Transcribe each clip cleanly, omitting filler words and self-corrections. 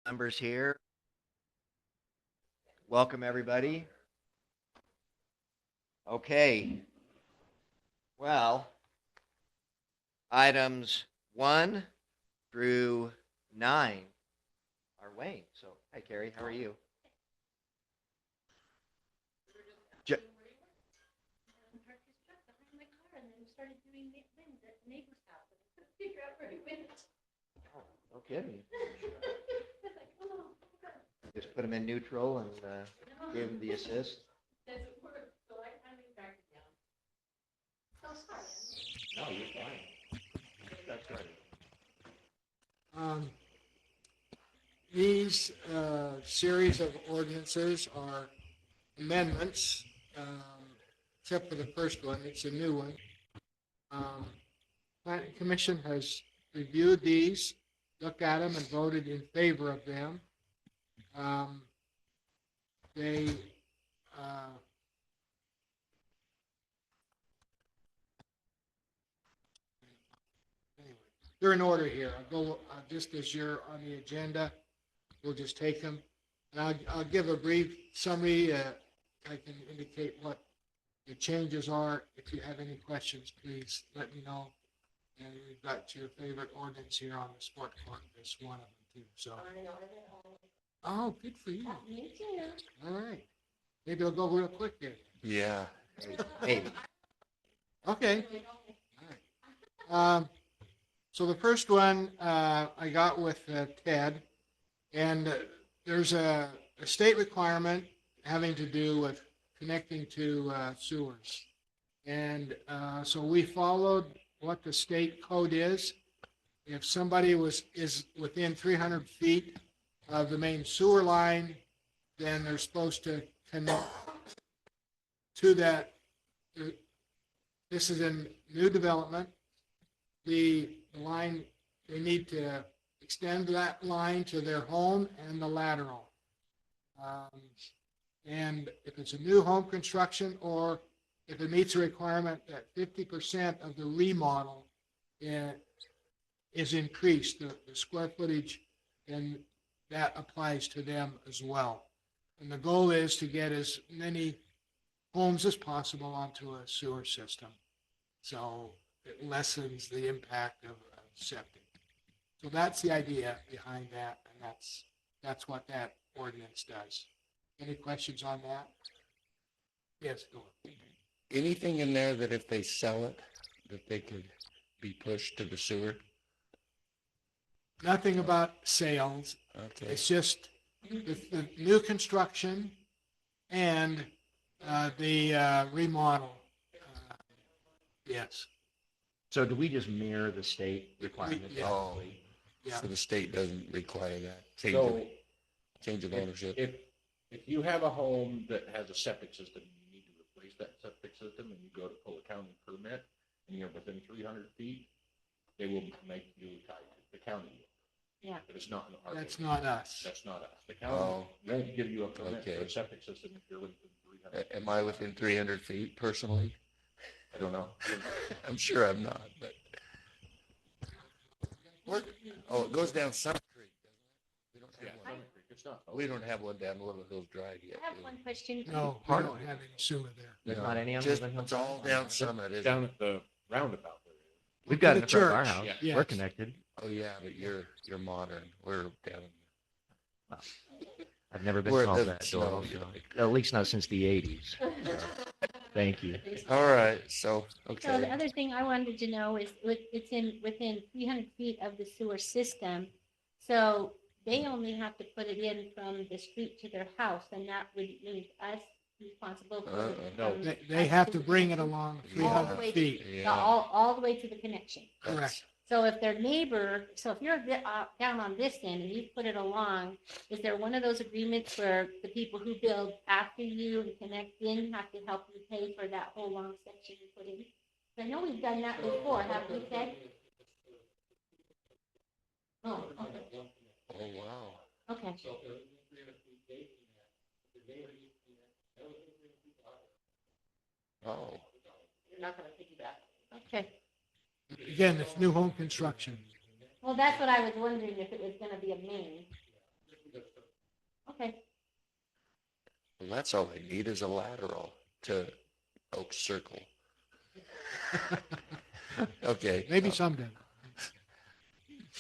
Members here. Welcome, everybody. Okay. Well, items 1 through 9 are Wayne. So, hi, Carrie. How are you? Je- oh, no kidding. Just put him in neutral and gave him the assist. No, you're fine. That's right. Um, These series of ordinances are amendments, except for the first one, it's a new one. Planning Commission has reviewed these, looked at them, and voted in favor of them. They anyway, they're in order here. I'll go just as you're on the agenda. We'll just take them. And I'll give a brief summary. I can indicate what the changes are. If you have any questions, please let me know. And we've got your favorite ordinance here on the sport court. That's one of them too. So. Oh, good for you. Me too. All right. Maybe I'll go real quick there. Yeah. Maybe. Okay. All right. So the first one I got with Ted, and there's a state requirement having to do with connecting to sewers. And so we followed what the state code is. If somebody is within 300 feet of the main sewer line, then they're supposed to connect to that. This is in new development. The line, they need to extend that line to their home and the lateral. And if it's a new home construction, or if it meets a requirement that 50% of the remodel is increased, the square footage, and that applies to them as well. And the goal is to get as many homes as possible onto a sewer system. So it lessens the impact of septic. So that's the idea behind that, and that's what that ordinance does. Any questions on that? Yes, go on. Anything in there that if they sell it, that they could be pushed to the sewer? Nothing about sales. Okay. It's just the new construction and the remodel. Yes. So do we just mirror the state requirement? Yeah. Oh, Yeah. so the state doesn't require that So change of ownership. if you have a home that has a septic system, you need to replace that septic system and you go to pull a county permit and you're within 300 feet, they will make you tied to the county. Yeah. But it's not in our. That's not us. That's not us. The county won't give you a permit for Okay. a septic system if you're within 300. Am I within 300 feet personally? I don't know. I'm sure I'm not, but. Oh, it goes down Summit Creek, doesn't it? Yeah, it's not. We don't have one down Little Hills Drive yet. I have do we? one question. No, we don't have any sewer there. There's No, not any on just, Woodland Hills? it's all down Summit, isn't Down it? at the roundabout there. We've got To it in the front of our church. house. Yeah. We're Yes. connected. Oh, yeah, but you're modern. We're down. I've never been Where it called doesn't that, Doyle. snow, So, at least not since the 80s. Thank you. All right, so, So the okay. other thing I wanted to know is it's within 300 feet of the sewer system. So they only have to put it in from the street to their house, and that would leave us responsible for. No. from They us have to bring it along all the 300 way to- feet. Yeah. all the way to the connection. Correct. So if their neighbor, so if you're down on this end and you put it along, is there one of those agreements where the people who build after you and connect in have to help you pay for that whole long section you put in? I know we've done that before, haven't we, Ted? Oh, okay, Oh, wow. okay. Oh, You're not gonna piggyback. Okay, Again, it's new home construction. well, that's what I was wondering, if it was gonna be a main. Okay. Well, that's all they need is a lateral to Oak Circle. Okay. Maybe someday.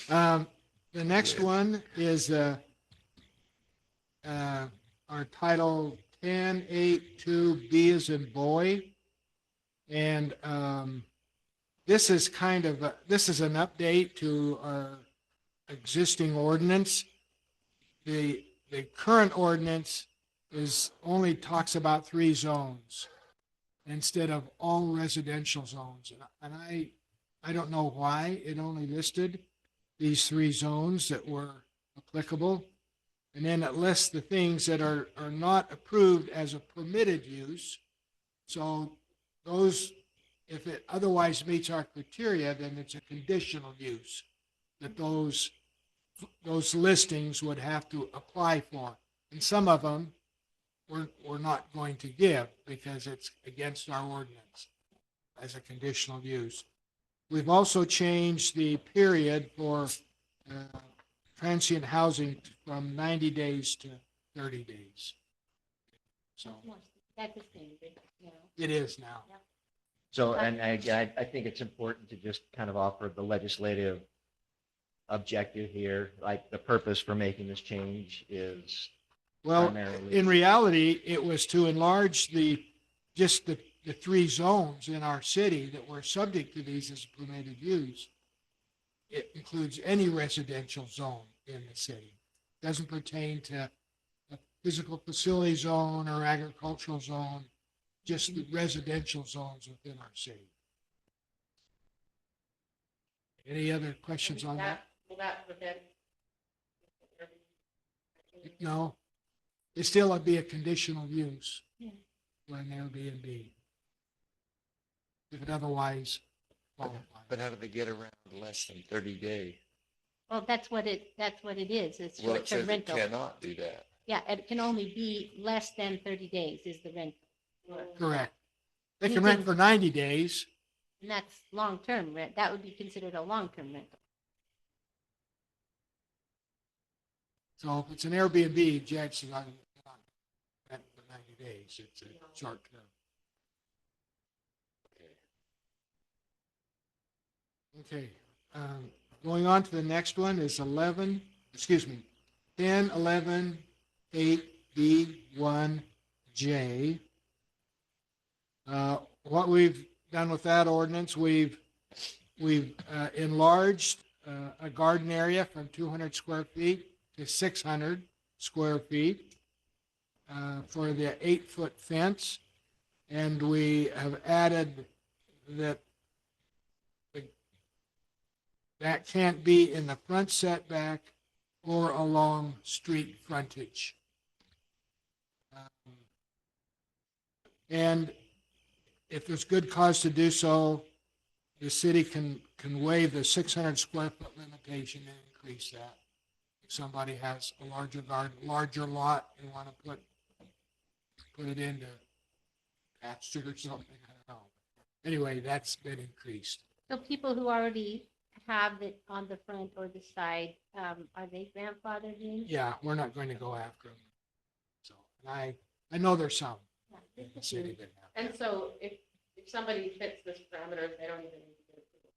The next one is our title 10.8.2 as in boy. And this is this is an update to our existing ordinance. The current ordinance only talks about 3 zones instead of all residential zones. And I don't know why it only listed these 3 zones that were applicable. And then it lists the things that are not approved as a permitted use. So those, if it otherwise meets our criteria, then it's a conditional use that those listings would have to apply for. And some of them we're not going to give because it's against our ordinance as a conditional use. We've also changed the period for transient housing from 90 days to 30 days. So That's the standard, you know. it is now. So, and I think it's important to just kind of offer the legislative objective here, like the purpose for making this change is Well, primarily. in reality, it was to enlarge the 3 zones in our city that were subject to these as permitted use. It includes any residential zone in the city. Doesn't pertain to a physical facility zone or agricultural zone, just the residential zones within our city. Any other questions on that? Will that prevent? No. It still would be a conditional use Yeah. for an Airbnb. If it otherwise qualifies. But how do they get around less than 30 day? Well, that's what it is. It's Well, it short-term says it rental. cannot do that. Yeah, it can only be less than 30 days is the rental. Correct. They can rent for 90 days. And that's long-term rent. That would be considered a long-term rental. So if it's an Airbnb, Jackson, I cannot rent for 90 days. It's a short term. Okay. Going on to the next one is 10.11.8B1J. What we've done with that ordinance, we've enlarged a garden area from 200 square feet to 600 square feet for the 8-foot fence. And we have added that can't be in the front setback or along street frontage. And if there's good cause to do so, the city can waive the 600 square foot limitation and increase that. If somebody has a larger garden, larger lot, and want to put it into pasture or something, I don't know. Anyway, that's been increased. So people who already have it on the front or the side, are they grandfathered in? Yeah, we're not going to go after them. So, and I know there's some Yeah. in the city that have. And so if somebody fits this parameter, they don't even need to get approval,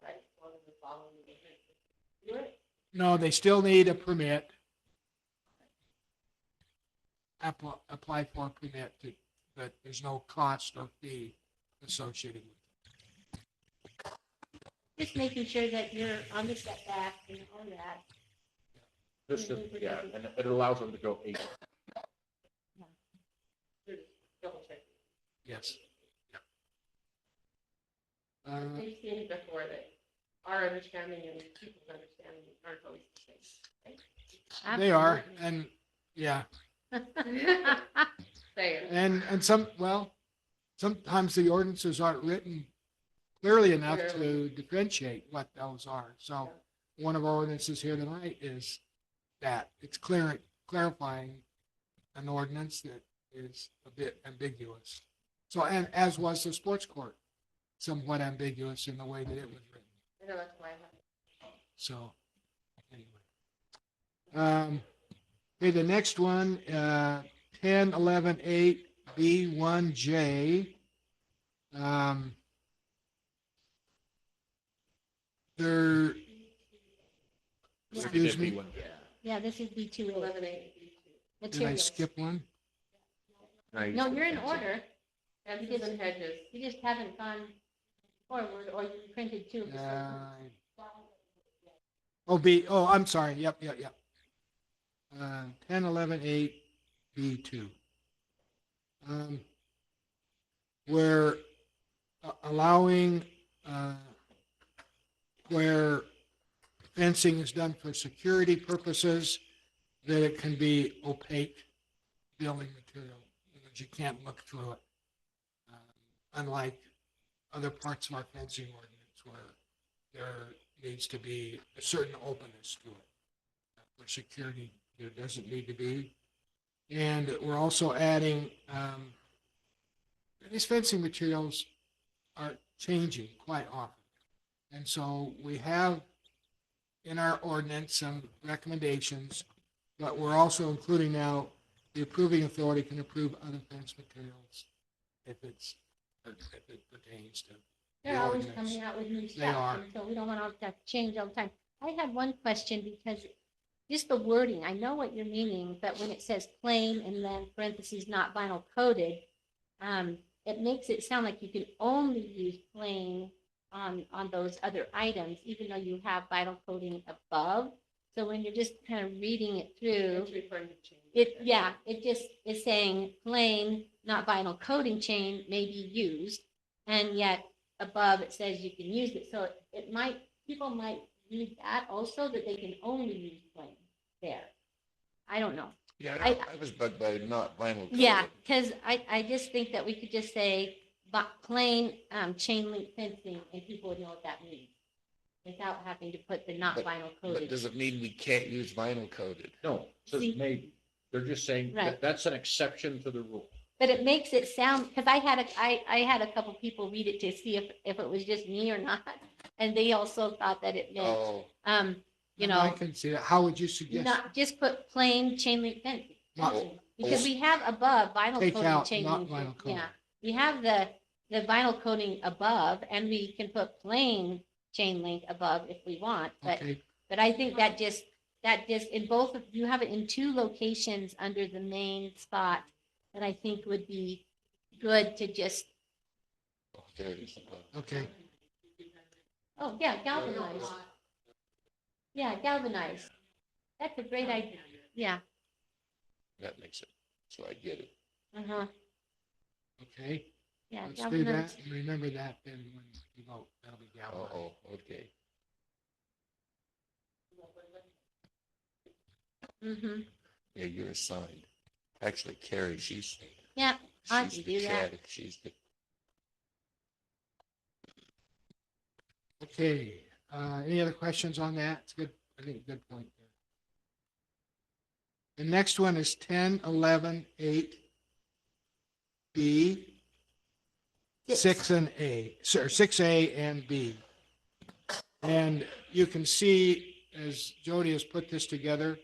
right? As long as they're following the ordinance. Do it? No, they still need a permit. Apply for a permit, but there's no cost or fee associated with it. Just making sure that you're on the setback and all that. This is, yeah, and it allows them to go 8. Just double check. Yes. We've seen it before that our understanding and people's understanding aren't always the same. They are, and yeah, Say it. and sometimes the ordinances aren't written clearly enough to differentiate what those are. So one of our ordinances here tonight is that it's clarifying an ordinance that is a bit ambiguous. So, and as was the sports court, somewhat ambiguous in the way that it was written. I know that's why I have. So, anyway. Okay, the next one, 10, 11, 8, B1J. There, Yeah. excuse me, Yeah, this is B2A. 11A. did I Materials. skip one? No, you're in order. Fences and hedges. You just haven't gone forward, or you printed two. of the same ones. I'm sorry, yep. 10, 11, 8, B2. We're allowing, where fencing is done for security purposes, that it can be opaque building material, that you can't look through it. Unlike other parts of our fencing ordinance where there needs to be a certain openness to it. For security, there doesn't need to be. And we're also adding, these fencing materials are changing quite often. And so we have in our ordinance some recommendations, but we're also including now the approving authority can approve other fence materials if it pertains to. They're the always ordinance. coming out with new They stuff, are. and so we don't want to have to change all the time. I had one question because just the wording, I know what you're meaning, but when it says plain and then parentheses not vinyl coated, it makes it sound like you can only use plain on those other items, even though you have vinyl coating above. So when you're just kind of reading it through, It's referring to change. it just is saying plain, not vinyl coating chain may be used, and yet above it says you can use it. So it might, people might read that also, that they can only use plain there. I don't know. Yeah, I- I was bugged by not vinyl coated. Yeah, because I just think that we could just say plain chain link fencing, and people would know what that means without having to put the not vinyl But coated. does it mean we can't use vinyl coated? No, it says See? maybe. They're just saying Right. that that's an exception to the rule. But it makes it sound, because I had a couple people read it to see if it was just me or not, and they also thought that it meant, Oh, you I know, can see that. How would you suggest? not just put plain chain link fencing. Not- Because we have above vinyl Take coating out chain not link. vinyl coating. Yeah, we have the vinyl coating above, and we can put plain chain link above if we want, but Okay, I think that just in both of, you have it in two locations under the main spot that I think would be good to just, there it is. okay. oh, yeah, galvanize. Yeah, galvanize. That's a great idea. Yeah. That makes it, so I get it. Uh-huh. Okay, Yeah, let's do galvanize. that. And remember that then when you vote. That'll be galvanized. Oh, okay. Mm-hmm. Yeah, you're assigned. Actually, Carrie, she's. Yeah, I she's can the do that. cat. She's the, Okay, any other questions on that? It's good. I think a good point there. The next one is 10, 11, 8, B, 6 and A, sorry, 6A and B. And you can see, as Jody has put this together,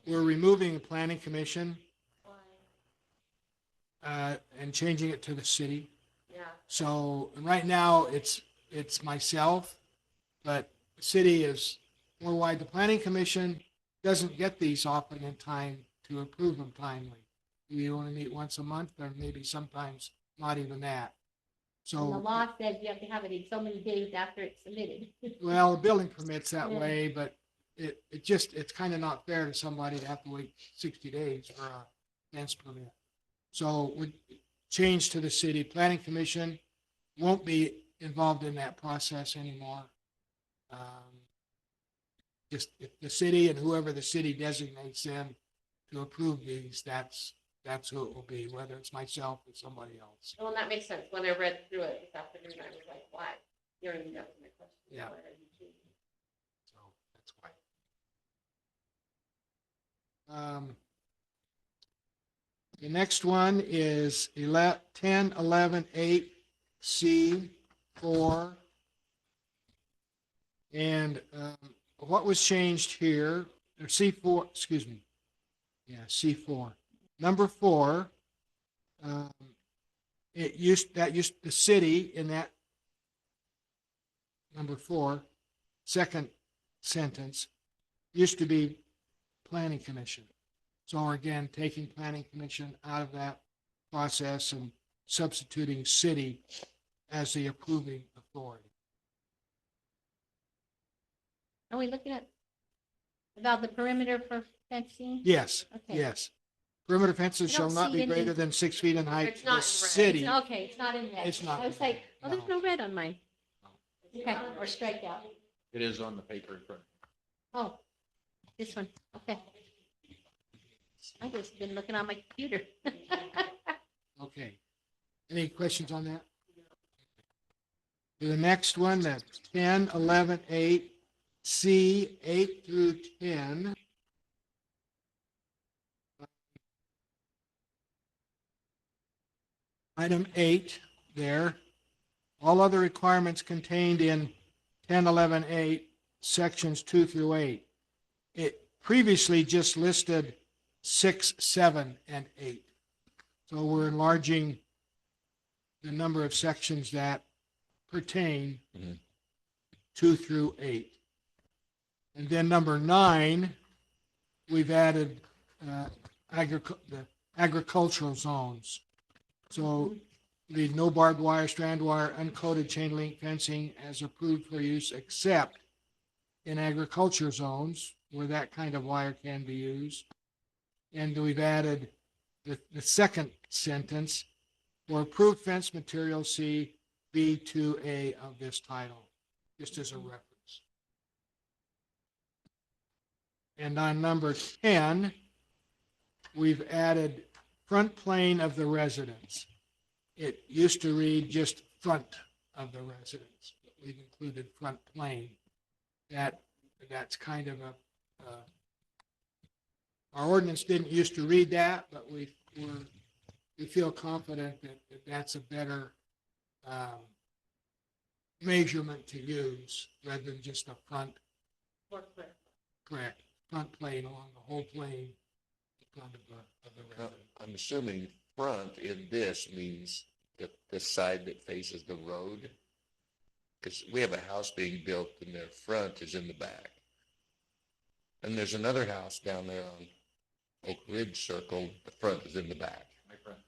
we're removing the planning commission and changing it to the city. Yeah. So right now, it's myself, but the city is more wide. The planning commission doesn't get these often in time to approve them timely. We only meet once a month, or maybe sometimes not even that. And the So, law says you have to have it in so many days after it's submitted. well, the building permits that Yeah. way, but it's kind of not fair to somebody to have to wait 60 days for a fence permit. So we change to the city. Planning commission won't be involved in that process anymore. Just if the city and whoever the city designates them to approve these, that's who it will be, whether it's myself or somebody else. Well, that makes sense. When I read through it this afternoon, I was like, why? You're in the my question. Yeah. Why are you changing? So that's why. The next one is 10, 11, 8, C, 4. And what was changed here, or C4, excuse me, Yeah, C4. Number 4, the city in that number 4, second sentence, used to be planning commission. So we're again taking planning commission out of that process and substituting city as the approving authority. Are we looking at about the perimeter for fencing? Yes, Okay. yes. Perimeter fences I shall don't not see be it greater in- than 6 feet in height. It's not The in red. city, Okay, it's not in red. It's not I was in like, red, oh, there's no red on mine. Okay, or strike out. It is on the paper in front. Oh, this one, okay. I just been looking on my computer. okay. Any questions on that? The next one, that's 10, 11, 8, C, 8 through 10. Item 8 there. All other requirements contained in 10, 11, 8, sections 2 through 8. It previously just listed 6, 7, and 8. So we're enlarging the number of sections that pertain Mhm. 2 through 8. And then number 9, we've added the agricultural zones. So the no barbed wire, strand wire, uncoated chain link fencing as approved for use except in agriculture zones where that kind of wire can be used. And we've added the second sentence, for approved fence material, see B2A of this title, just as a reference. And on number 10, we've added front plane of the residence. It used to read just front of the residence. But we've included front plane. That's kind of our ordinance didn't used to read that, but we feel confident that that's a better measurement to use rather than just a front, correct, front plane along the whole plane in front of the Now, residence. I'm assuming front in this means the side that faces the road. Because we have a house being built and their front is in the back. And there's another house down there on Oak Ridge Circle, the front is in the back. My friend.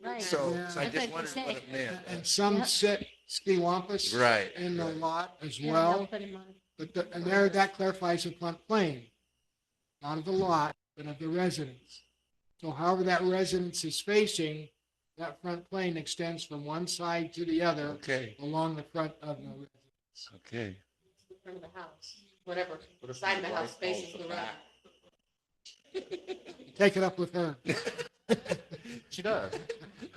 Right. So Yeah. I That's just what wondered they what say. it meant. And some Yep. sit ski wampus Right. in the right. lot as Yeah, well. they'll put 'em on. And there, that clarifies the front plane, not of the lot, but of the residence. So however that residence is facing, that front plane extends from one side to the other Okay, along the front of the residence. okay. The front of the house, whatever What if side of my the wife house faces calls the road. back? Take it up with her. She does.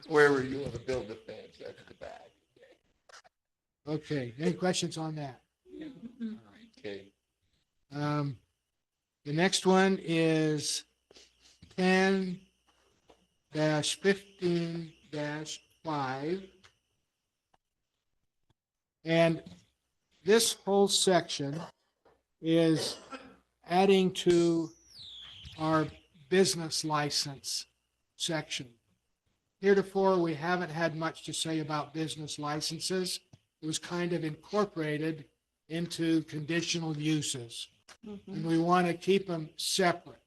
Wherever you want to build the fence, that's the back. Okay, any questions on that? Mhm. All right. Okay. The next one is 10-15-5. And this whole section is adding to our business license section. Heretofore, we haven't had much to say about business licenses. It was kind of incorporated into conditional uses, Mhm. and we want to keep them separate.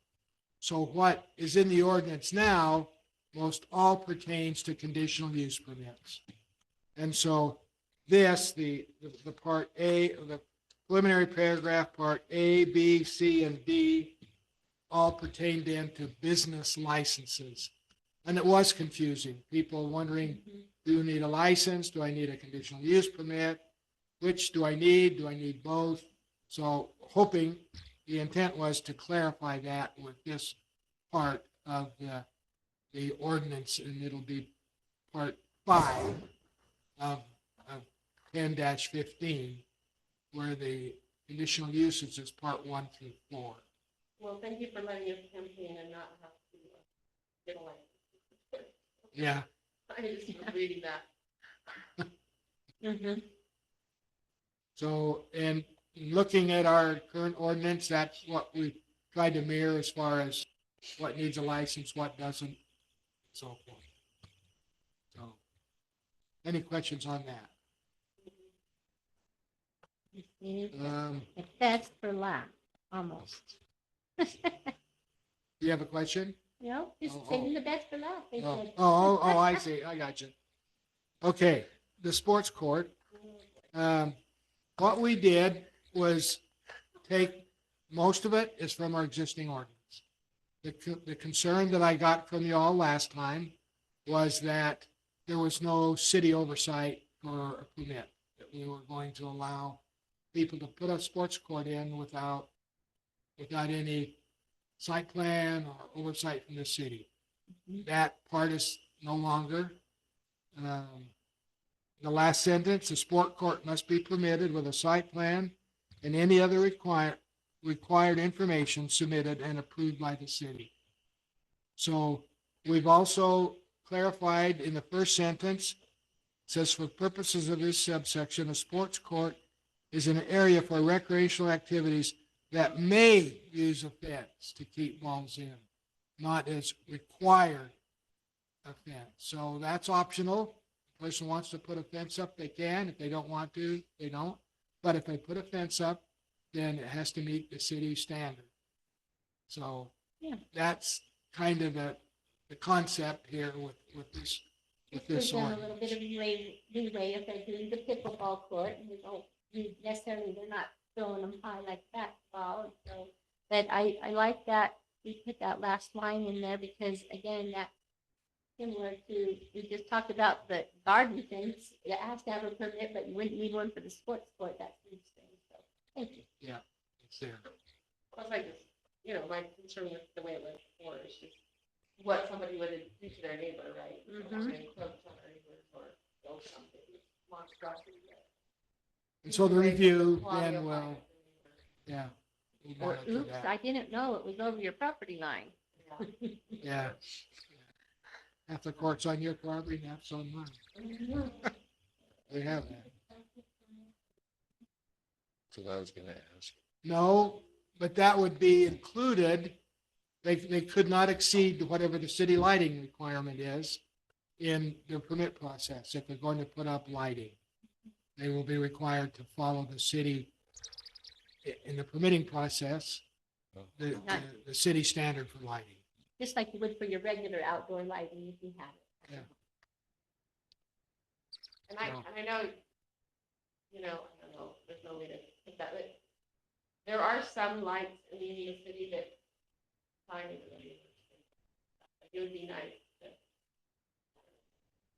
So what is in the ordinance now, most all pertains to conditional use permits. And so this, the part A, the preliminary paragraph, part A, B, C, and D, all pertained into business licenses. And it was confusing. People wondering, do you need a license? Do I need a conditional use permit? Which do I need? Do I need both? So hoping, the intent was to clarify that with this part of the ordinance, and it'll be part 5 of 10-15, where the conditional uses is part 1 through 4. Well, thank you for letting us campaign and not have to get a license. Yeah, I just was reading that. Mhm. so, and looking at our current ordinance, that's what we tried to mirror as far as what needs a license, what doesn't, so forth. So, any questions on that? It's best for last, almost. Do you have a question? You know, just Oh, saving the best for last. They Oh, said. I see. I got you. Okay, the sports court. What we did was take, most of it is from our existing ordinance. The concern that I got from you all last time was that there was no city oversight for a permit. That we were going to allow people to put a sports court in without any site plan or oversight from the city. That part is no longer. The last sentence, the sport court must be permitted with a site plan and any other required information submitted and approved by the city. So we've also clarified in the first sentence, it says for purposes of this subsection, a sports court is an area for recreational activities that may use a fence to keep balls in, not as required a fence. So that's optional. If a person wants to put a fence up, they can. If they don't want to, they don't. But if they put a fence up, then it has to meet the city standard. So Yeah. that's kind of the concept here with this It gives them a little ordinance. bit of leeway if they're doing the pickleball court, and necessarily they're not throwing them high like basketball. And so, but I like that we put that last line in there because again, that's similar to, we just talked about the garden fence. It has to have a permit, but you wouldn't need one for the sports court. That's interesting. So, thank you. It's there. Plus, I just, my concern with the way it was before is just what somebody would do to their neighbor, right? Mhm. They encroach on their neighbors or build something monstrosity. And so the review Quality then of will, life. yeah. we'll Or monitor oops, that. I didn't know it was over your property line. Yeah. Yeah. Half the court's on your property, half's on mine. We have that. So I was gonna ask. No, but that would be included. They could not exceed whatever the city lighting requirement is in the permit process. If they're going to put up lighting, they will be required to follow the city in the permitting process, the city standard for lighting. Just like you would for your regular outdoor lighting if you have it. And I know, I don't know, there's no way to put that, but there are some lights in the city that shine in the neighborhood. It would be nice to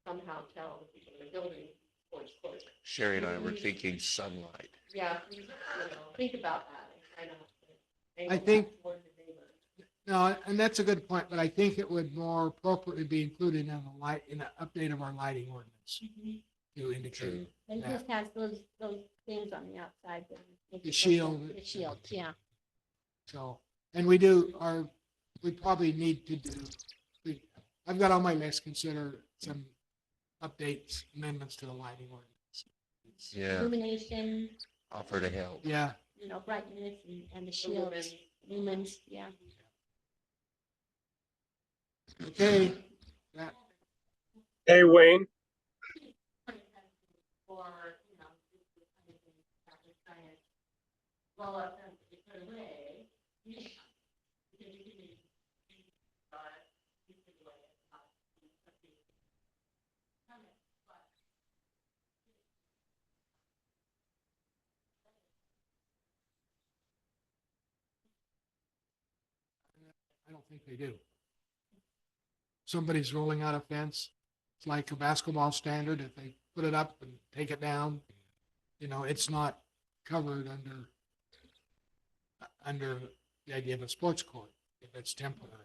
somehow tell the people that are building sports courts. Sherry and I were thinking sunlight. Yeah, please, think about that and try not to. I angle think- that toward the neighbor. No, and that's a good point, but I think it would more appropriately be included in the update of our lighting ordinance to indicate. True. And it Yeah. just has those things on the outside. that make The it shield. The shield, yeah. So, and we probably need to do, I've got on my list, consider some updates, amendments to the lighting ordinance. Yeah, Illumination, offer to help. Yeah, brightness and the The shields, lumens, yeah. okay. That, Hey, Wayne. Or, blow up and put away. I don't think they do. Somebody's rolling out a fence. It's like a basketball standard. If they put it up and take it down, it's not covered under the idea of a sports court if it's temporary.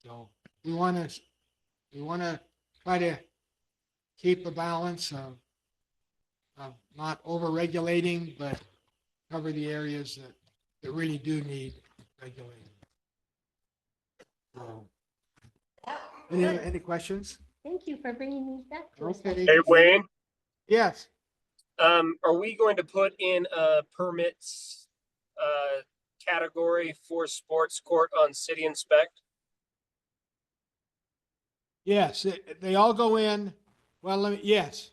So we want to try to keep a balance of not over regulating, but cover the areas that really do need regulating. So, any questions? Thank you for bringing these back to us. Okay. Hey, Wayne. Yes. Are we going to put in a permits category for sports court on City Inspect? Yes, they all go in. Well, yes,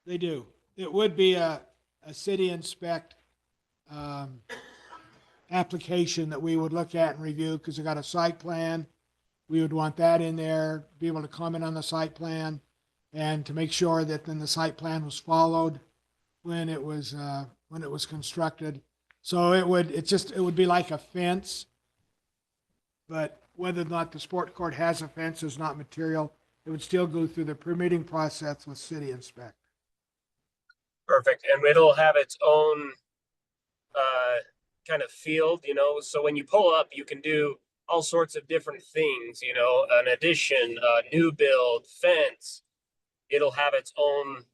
they do. It would be a city inspect application that we would look at and review because we got a site plan. We would want that in there, be able to comment on the site plan and to make sure that then the site plan was followed when it was constructed. So it would be like a fence, but whether or not the sport court has a fence is not material. It would still go through the permitting process with city inspect. Perfect. And it'll have its own kind of field, so when you pull up, you can do all sorts of different things, an addition, a new build, fence. It'll have its own,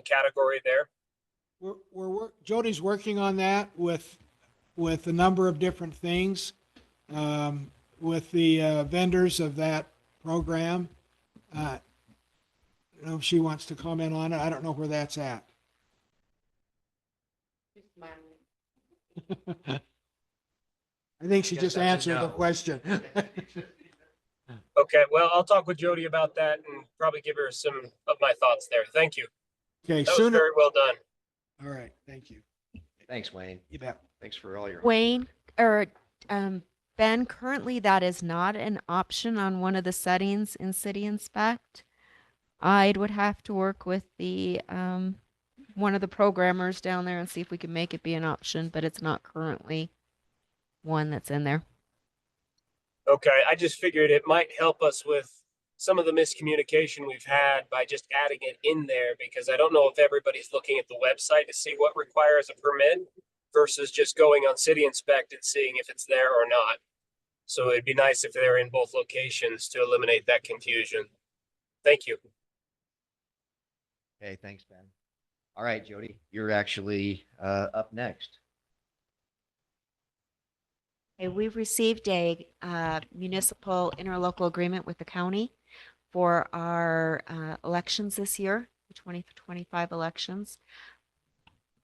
category there. Jody's working on that with a number of different things, with the vendors of that program. I don't know if she wants to comment on it. I don't know where that's at. Just smiling. I think she Guess just that's a answered the no. question. Okay, well, I'll talk with Jody about that and probably give her some of my thoughts there. Thank you. Okay, That was sooner. very well done. All right, thank you. Thanks, Wayne. You bet. Thanks for all your. Wayne, or Ben, currently that is not an option on one of the settings in City Inspect. I would have to work with the one of the programmers down there and see if we can make it be an option, but it's not currently one that's in there. Okay, I just figured it might help us with some of the miscommunication we've had by just adding it in there, because I don't know if everybody's looking at the website to see what requires a permit versus just going on City Inspect and seeing if it's there or not. So it'd be nice if they're in both locations to eliminate that confusion. Thank you. Okay, thanks, Ben. All right, Jody, you're actually up next. Okay, we've received a municipal interlocal agreement with the county for our elections this year, the 2025 elections.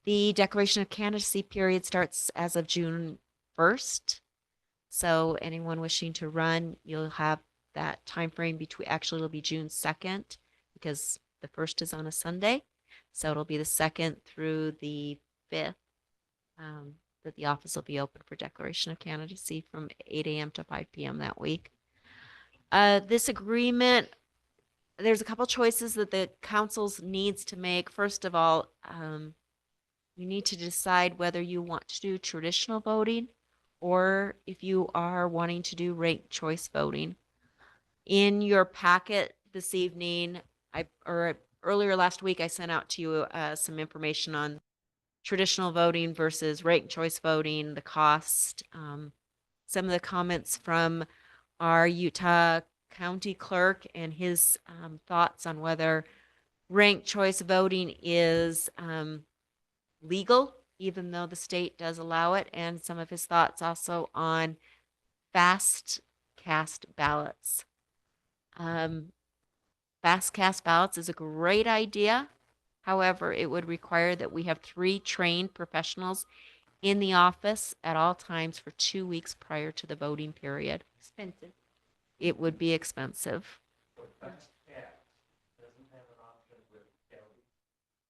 The declaration of candidacy period starts as of June 1st. So anyone wishing to run, you'll have that time frame between, actually it'll be June 2nd because the 1st is on a Sunday. So it'll be the 2nd through the 5th that the office will be open for declaration of candidacy from 8 a.m. to 5 p.m. that week. This agreement, there's a couple choices that the councils needs to make. First of all, you need to decide whether you want to do traditional voting or if you are wanting to do ranked choice voting. In your packet this evening, earlier last week, I sent out to you some information on traditional voting versus ranked choice voting, the cost, some of the comments from our Utah County Clerk and his thoughts on whether ranked choice voting is legal, even though the state does allow it, and some of his thoughts also on fast cast ballots. Fast cast ballots is a great idea. However, it would require that we have 3 trained professionals in the office at all times for 2 weeks prior to the voting period. Expensive. It would be expensive.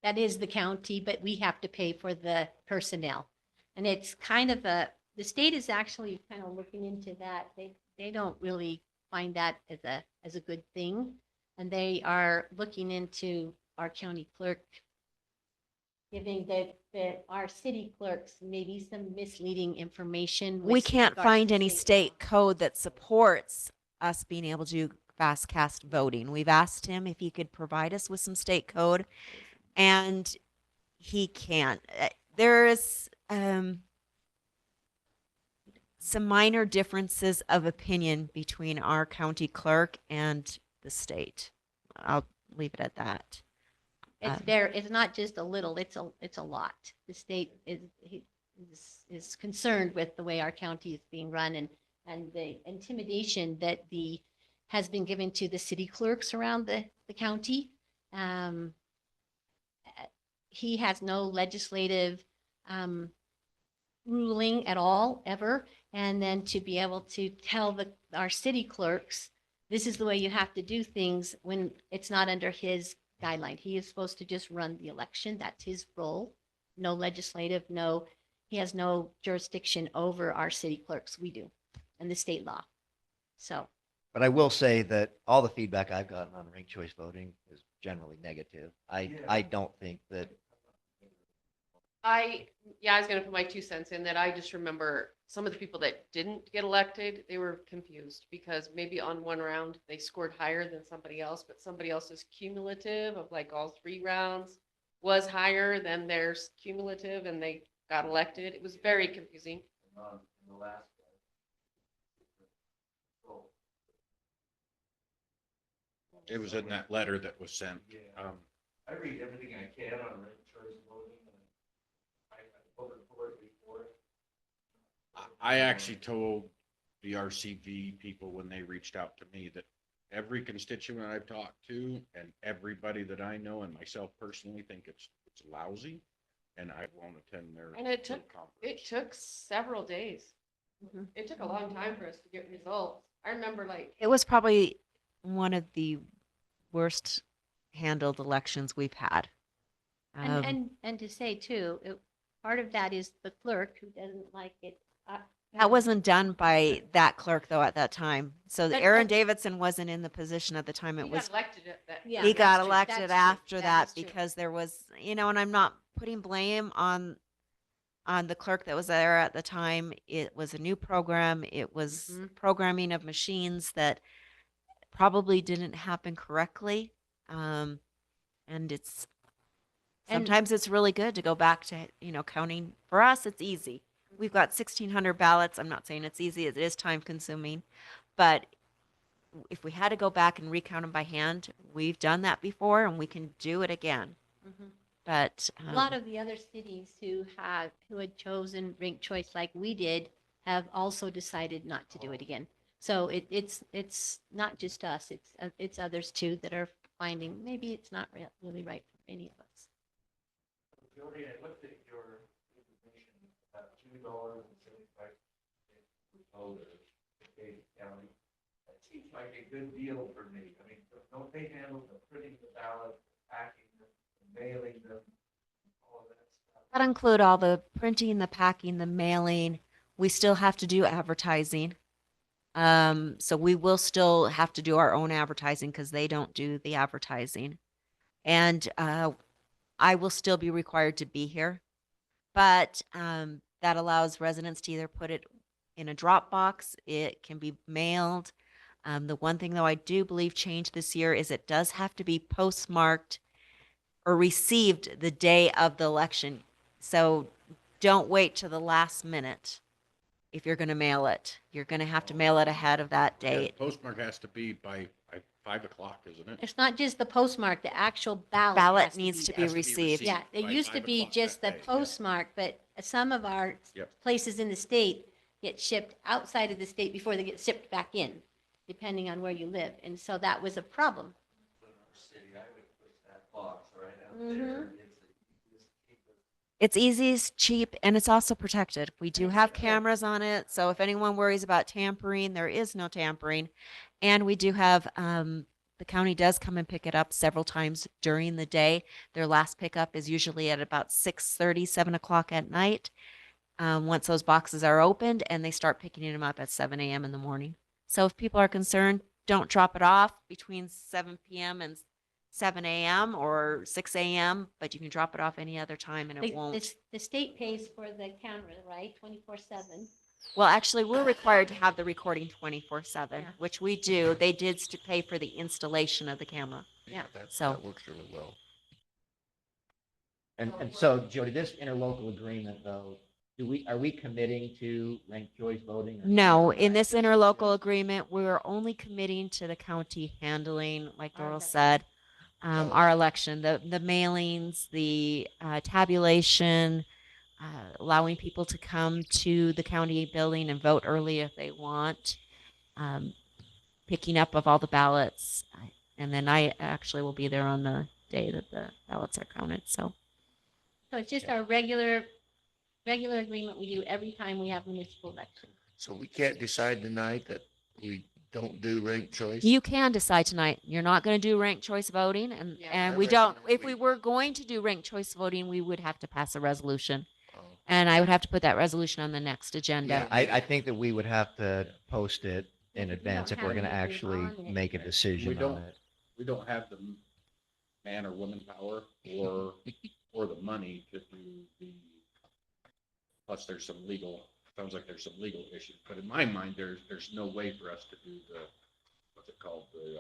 That is the county, but we have to pay for the personnel. And it's kind of the state is actually kind of looking into that. They don't really find that as a good thing. And they are looking into our county clerk giving that our city clerks maybe some misleading information. We with can't regards find to any state code that supports us being able to do fast cast voting. We've asked him if he could provide us with some state code, and he can't. There is some minor differences of opinion between our county clerk and the state. I'll leave it at that. It's not just a little, it's a lot. The state is concerned with the way our county is being run and the intimidation that has been given to the city clerks around the county. He has no legislative ruling at all, ever. And then to be able to tell our city clerks, this is the way you have to do things when it's not under his guideline. He is supposed to just run the election. That's his role. No legislative, he has no jurisdiction over our city clerks. We do, and the state law. So, But I will say that all the feedback I've gotten on ranked choice voting is generally negative. I don't think that, I was gonna put my 2 cents in that. I just remember some of the people that didn't get elected, they were confused because maybe on one round they scored higher than somebody else, but somebody else's cumulative of like all 3 rounds was higher than theirs cumulative and they got elected. It was very confusing. It was in that letter that was sent. I read everything I can on ranked choice voting, and I voted for it before. I actually told the RCV people when they reached out to me that every constituent I've talked to and everybody that I know and myself personally think it's lousy, and I won't attend their. And it their took conference. several days. Mhm. It took a long time for us to get results. I remember like, It was probably one of the worst handled elections we've had. and to say too, part of that is the clerk who doesn't like it. That wasn't done by that clerk though at that time. So But- Aaron but- Davidson wasn't in the position at the time. It he was got elected at that. Yeah, he that's got true. elected That's true. after That that is true. because there was, and I'm not putting blame on the clerk that was there at the time. It was a new program. It was Mhm. programming of machines that probably didn't happen correctly. And it's And- sometimes it's really good to go back to, counting. For us, it's easy. We've got 1,600 ballots. I'm not saying it's easy. It is time consuming, but if we had to go back and recount them by hand, we've done that before and we can do it again. Mhm. But A lot of the other cities who had chosen ranked choice like we did have also decided not to do it again. So it's not just us, it's others too that are finding maybe it's not really right for any of us. Jody, I looked at your information about $2.75 voters in Davis County. That seems like a good deal for me. I mean, don't they handle the printing the ballots, packing them, mailing them, all of that stuff? that include all the printing, the packing, the mailing. We still have to do advertising. So we will still have to do our own advertising because they don't do the advertising. And I will still be required to be here. But that allows residents to either put it in a drop box, it can be mailed. The one thing, though, I do believe changed this year is it does have to be postmarked or received the day of the election. So don't wait to the last minute if you're going to mail it. You're going to have to mail it ahead of that Yeah, date. Postmark has to be by 5 o'clock, isn't it? It's not just the postmark, the actual ballot. Ballot has needs to be Has to be received. Yeah, it by used to 5 be o'clock just the that day, yeah. postmark, but some of our Yep. places in the state get shipped outside of the state before they get shipped back in, depending on where you live. And so that was a problem. In our city, I would put that box right out Mhm. there. It's easy, it's cheap, and it's also protected. We do have cameras on it, so if anyone worries about tampering, there is no tampering. And we do have, the county does come and pick it up several times during the day. Their last pickup is usually at about 6:30, 7 o'clock at night. Once those boxes are opened, and they start picking them up at 7 a.m. in the morning. So if people are concerned, don't drop it off between 7 p.m. and 7 a.m. or 6 a.m., but you can drop it off any other time and it won't. The state pays for the camera, right? 24/7. Well, actually, we're required to have the recording 24/7, Yeah. which we do. They did pay for the installation of the camera. Yeah. So- That works really well. and so Jody, this interlocal agreement though, are we committing to ranked choice voting? or No, not? in this interlocal agreement, we're only committing to the county handling, like Our Doral election. said, our election, the mailings, the tabulation, allowing people to come to the county building and vote early if they want, picking up of all the ballots. And then I actually will be there on the day that the ballots are counted. So So it's just our regular regular agreement we do every time we have municipal elections. So we can't decide tonight that we don't do ranked choice? You can decide tonight. You're not going to do ranked choice voting, and Yeah, and I we don't. recommend If we we- were going to do ranked choice voting, we would have to pass a resolution, Oh, and I would have to put that resolution on the next agenda. Yeah. I think that we would have to post it in We advance don't if we're have going to anything actually on it. make a We decision on don't. it. We don't have the man or woman power or the money to do the, plus there's some legal, sounds like there's some legal issues, but in my mind, there's no way for us to do the, what's it called, the,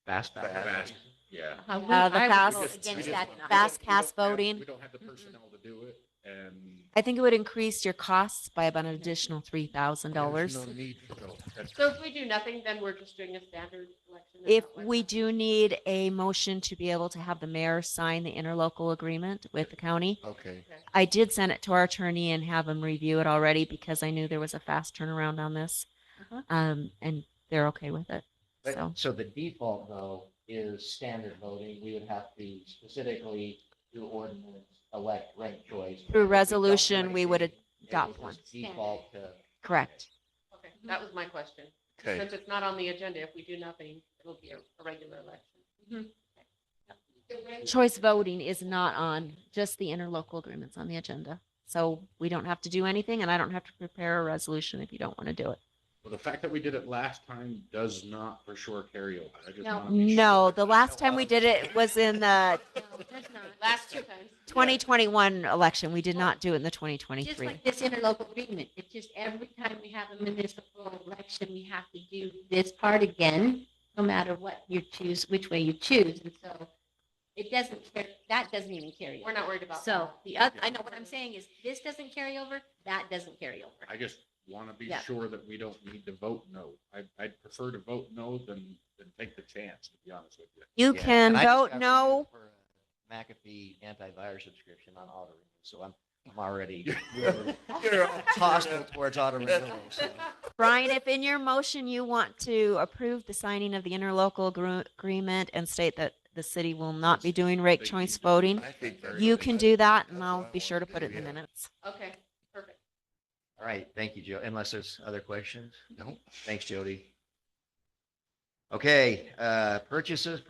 Fast ballot. Fast. yeah. I would- the I would fast- vote We just- against we just- that we tonight. Fast don't cast have- voting. We don't have the personnel to do it, and I think it would increase your costs by about an additional $3,000. There's no need for it. So if we do nothing, then we're just doing a standard election? is If that what- we do need a motion to be able to have the mayor sign the interlocal agreement with the county, Okay, I did send it to our attorney and have him review it already because I knew there was a fast turnaround on this. Uh-huh. And they're okay with it. But- So, So the default though is standard voting. We would have to specifically do ordinance, elect ranked choice. through If we don't resolution, do we would anything, it adopt would one. just Default to. Correct. Okay, that was my question. okay. Since it's not on the agenda, if we do nothing, it'll be a regular election. Choice voting is not on, just the interlocal agreements on the agenda. So we don't have to do anything and I don't have to prepare a resolution if you don't want to do it. well, the fact that we did it last time does not for sure carry over. I just No. wanna be No, sure. the last time we did it was in the No, there's not. Last two times. 2021 election. We did not do it in the Just 2023. like this interlocal agreement, it's just every time we have a municipal election, we have to do this part again, no matter what you choose, which way you choose. And so it doesn't, that doesn't even carry We're over. not worried about. So that. the other, I know what I'm saying is this doesn't carry over, that doesn't carry over. I just want to be Yeah. sure that we don't need to vote no. I'd prefer to vote no than take the chance, to be honest with you. You Yeah, can and I just vote got no. renewed for a McAfee antivirus subscription on auto renew, so I'm already You're hostile towards auto renewal. So. Brian, if in your motion you want to approve the signing of the interlocal agreement and state that the city will not be doing ranked choice voting, I think that's- you can do that and That's I'll what I be sure to wanna put do, it in the yeah. minutes. Okay, perfect. All right, thank you, Joe. Unless there's other questions? No. Thanks, Jody. Okay, purchases.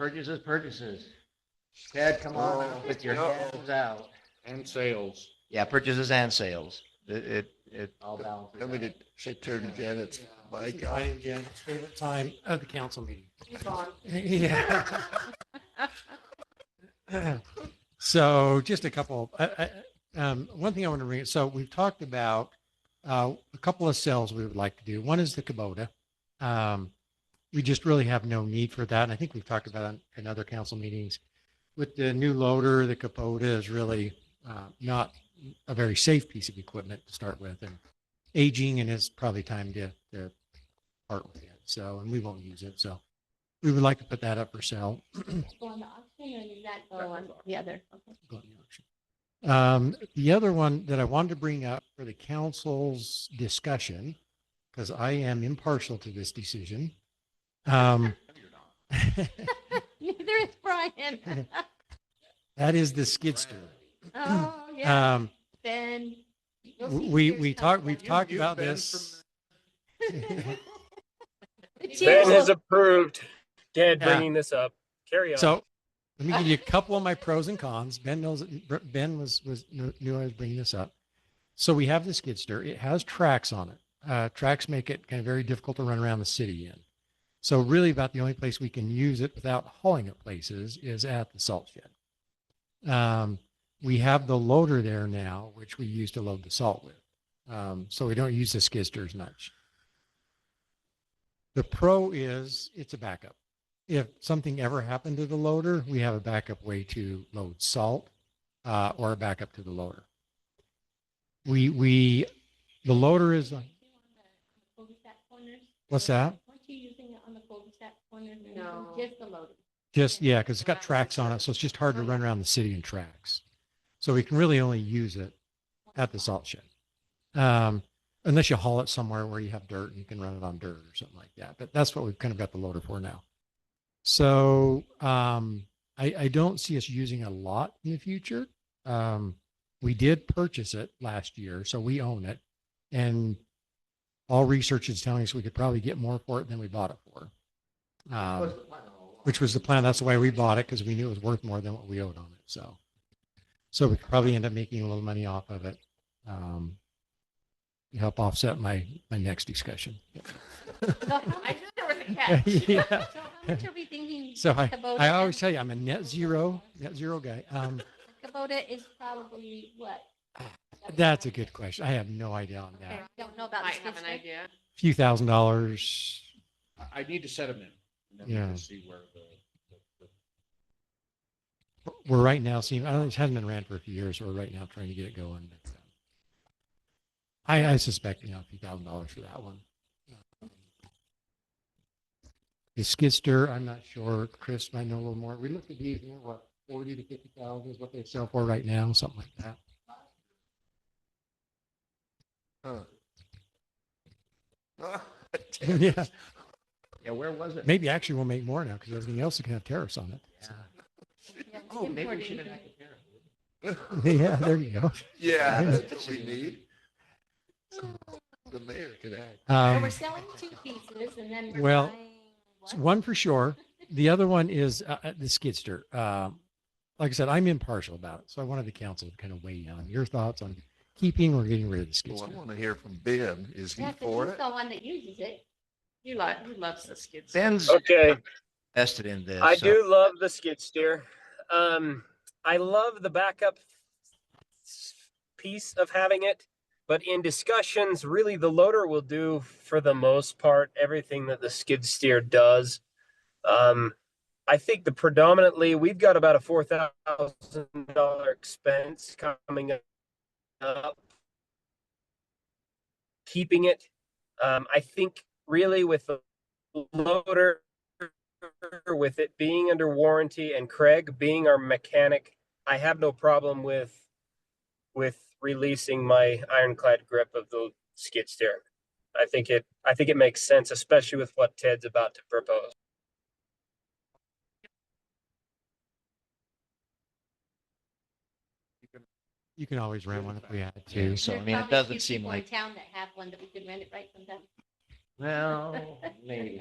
Ted, come on Oh, with your no. hands out. And sales. Yeah, purchases and sales. It all balances. Let me out. just turn Janet's mic I on. am Janet's favorite time of the council meeting. He's on. Yeah. So just a couple, one thing I want to bring, so we've talked about a couple of sales we would like to do. One is the Kubota. We just really have no need for that. And I think we've talked about it in other council meetings. With the new loader, the Kubota is really not a very safe piece of equipment to start with and aging, and it's probably time to part with it. So, and we won't use it. So we would like to put that up for sale. Go on the auction or does that go on the other? Okay. Go on the auction. The other one that I wanted to bring up for the council's discussion, because I am impartial to this decision. No, you're not. Neither is Brian. That is the skid steer. Oh, yeah, Um, Ben. you'll see we've your talked, stuff we've then. talked You've about been this. The Ben cheers has will- approved Ted Yeah. bringing this up. Carry on. So let me give you a couple of my pros and cons. Ben knows, Ben knew I was bringing this up. So we have the skid steer. It has tracks on it. Tracks make it kind of very difficult to run around the city in. So really about the only place we can use it without hauling it places is at the salt shed. We have the loader there now, which we use to load the salt with. So we don't use the skid steer as much. The pro is it's a backup. If something ever happened to the loader, we have a backup way to load salt or a backup to the loader. The loader is, Cul-de-sac corners? what's that? Weren't you using it on the cul-de-sac corners? or No. Just the loader? Just, yeah, because it's got tracks on it. So it's just hard to run around the city in tracks. So we can really only use it at the salt shed. Unless you haul it somewhere where you have dirt and you can run it on dirt or something like that. But that's what we've kind of got the loader for now. So I don't see us using a lot in the future. We did purchase it last year, so we own it. And all research is telling us we could probably get more for it than we bought it for. Which was the plan. That's the way we bought it, because we knew it was worth more than what we owed on it. So we could probably end up making a little money off of it. Help offset my next discussion. So how I much, knew there was a catch. Yeah. so how much are we thinking? So Kubota I always is? tell you, I'm a net zero guy. Kubota is probably what? That's a good question. I have no idea on Okay, that. don't know about Might the have an skid steer. idea. Few $1,000s. I need to set them in. And then we Yeah. can see where the We're right now seeing, I don't, it hasn't been ran for a few years. So we're right now trying to get it going. But, I suspect, a few $1,000s for that one. The skid steer, I'm not sure. Chris might know a little more. We looked at these, what, 40 to 50,000 is what they sell for right now, something like that. Huh. Yeah. Yeah, where was it? Maybe actually we'll make more now because everything else can have tariffs on it. Yeah, Oh, maybe we imported should have here. had a Yeah, there you go. Yeah, that's what we need. The mayor can act. So we're selling two pieces and then we're well, buying So what? one for sure. The other one is the skid steer. Like I said, I'm impartial about it. So I wanted the council to kind of weigh in on your thoughts on keeping or getting rid of the skid Well, I steer. want to hear from Ben. Is he Yeah, 'cause for he's it? the one that uses it. You loves the skids. Ben's Okay. invested in this. I so- do love the skid steer. I love the backup piece of having it, but in discussions, really the loader will do for the most part everything that the skid steer does. I think we've got about a $4,000 expense coming up keeping it. I think really with the loader, with it being under warranty and Craig being our mechanic, I have no problem with releasing my ironclad grip of the skid steer. I think it makes sense, especially with what Ted's about to propose. You can always rent one if we had to. So, I There's mean, it probably a doesn't few seem people in like, town that have one that we could rent it right from them. well, maybe.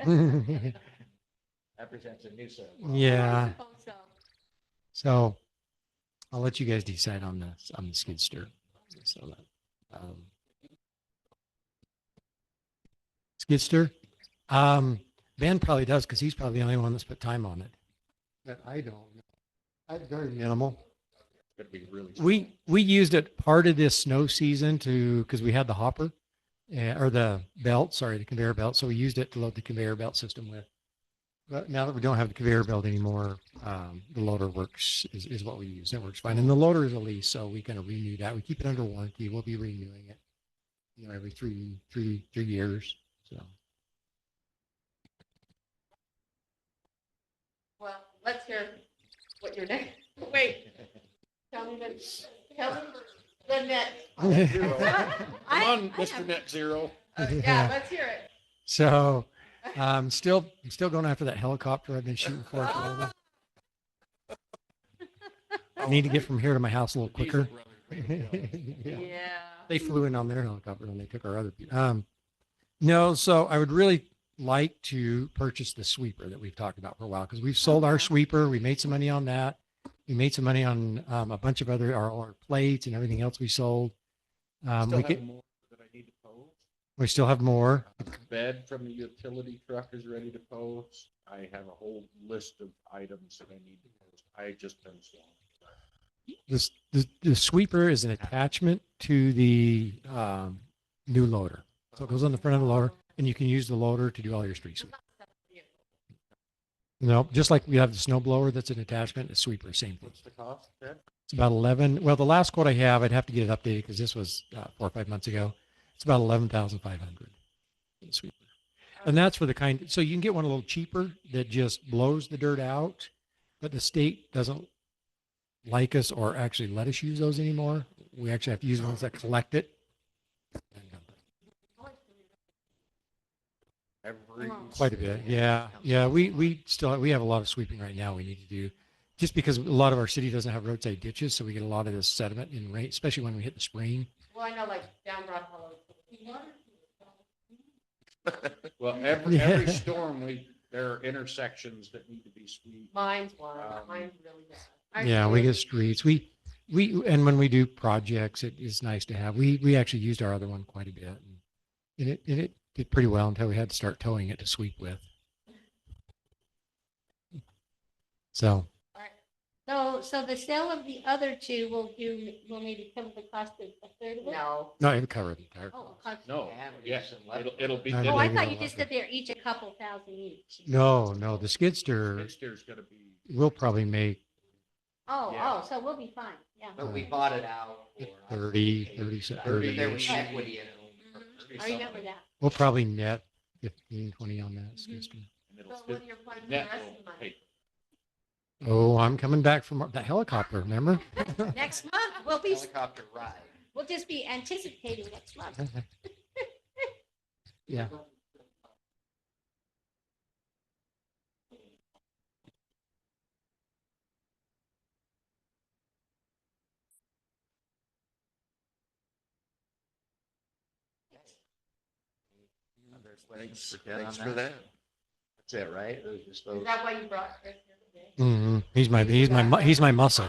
That presents a new service. Yeah. I suppose so. So I'll let you guys decide on the skid steer. So skid steer. Ben probably does because he's probably the only one that's put time on it. But I don't. I'm very minimal. It's going to be really. We used it part of this snow season because we had the hopper or the conveyor belt. So we used it to load the conveyor belt system with. But now that we don't have the conveyor belt anymore, the loader works is what we use. It works fine. And the loader is a lease, so we kind of renew that. We keep it under warranty. We'll be renewing it, every three years. So Well, let's hear what your next, wait. Tell me the net. Come I- on, I Mr. have- Net Zero. Yeah, let's hear it. So I'm still going after that helicopter I've been shooting for. I need to get from here to my house a little quicker. Yeah. Yeah. They flew in on their helicopter when they took our other people. No, so I would really like to purchase the sweeper that we've talked about for a while because we've sold our sweeper. We made some money on that. We made some money on a bunch of our plates and everything else we sold. Still have more that I need to post. We still have more. Bed from the utility truck is ready to post. I have a whole list of items that I need to post. I just been swamped. The sweeper is an attachment to the new loader. So it goes on the front of the loader and you can use the loader to do all your street sweep. No, just like we have the snow blower that's an attachment, the sweeper, same thing. What's the cost, Ted? It's about 11. Well, the last quote I have, I'd have to get it updated because this was 4 or 5 months ago. It's about 11,500 for the sweeper. And that's for the kind, so you can get one a little cheaper that just blows the dirt out, but the state doesn't like us or actually let us use those anymore. We actually have to use ones that collect it. Every Quite a bit. Yeah. Yeah. We have a lot of sweeping right now we need to do just because a lot of our city doesn't have roadside ditches, so we get a lot of this sediment in rain, especially when we hit the spring. Well, I know like down Broad Hollow. Well, Yeah. every storm, there are intersections that need to be sweet. Mine's one, Um, mine's really bad. Ours Yeah, we is. get streets. And when we do projects, it is nice to have. We actually used our other one quite a bit, and it did pretty well until we had to start towing it to sweep with. So So the sale of the other two will maybe cover the cost of a third of it? No, no, it covered the entire Oh, cost. cost- No, Yeah, we yes, use some left. it'll be. I Oh, I maybe thought a you lot just said they're each a couple thousand each. No, the skid steer It's gonna be. will probably make Yeah. So we'll be fine, yeah. But we bought it out for. 30, 30, There was 30-ish. equity in it. I remember that. We'll probably net 15, 20 on that skid steer. And it'll so fit- what are your plans for the net rest will of the month? pay. Oh, I'm coming back from that helicopter, remember? Next month, Helicopter ride. we'll just be anticipating next month. Yeah. Thanks for that. That's it, right? It was just Is those. that why you brought Chris here today? He's my muscle.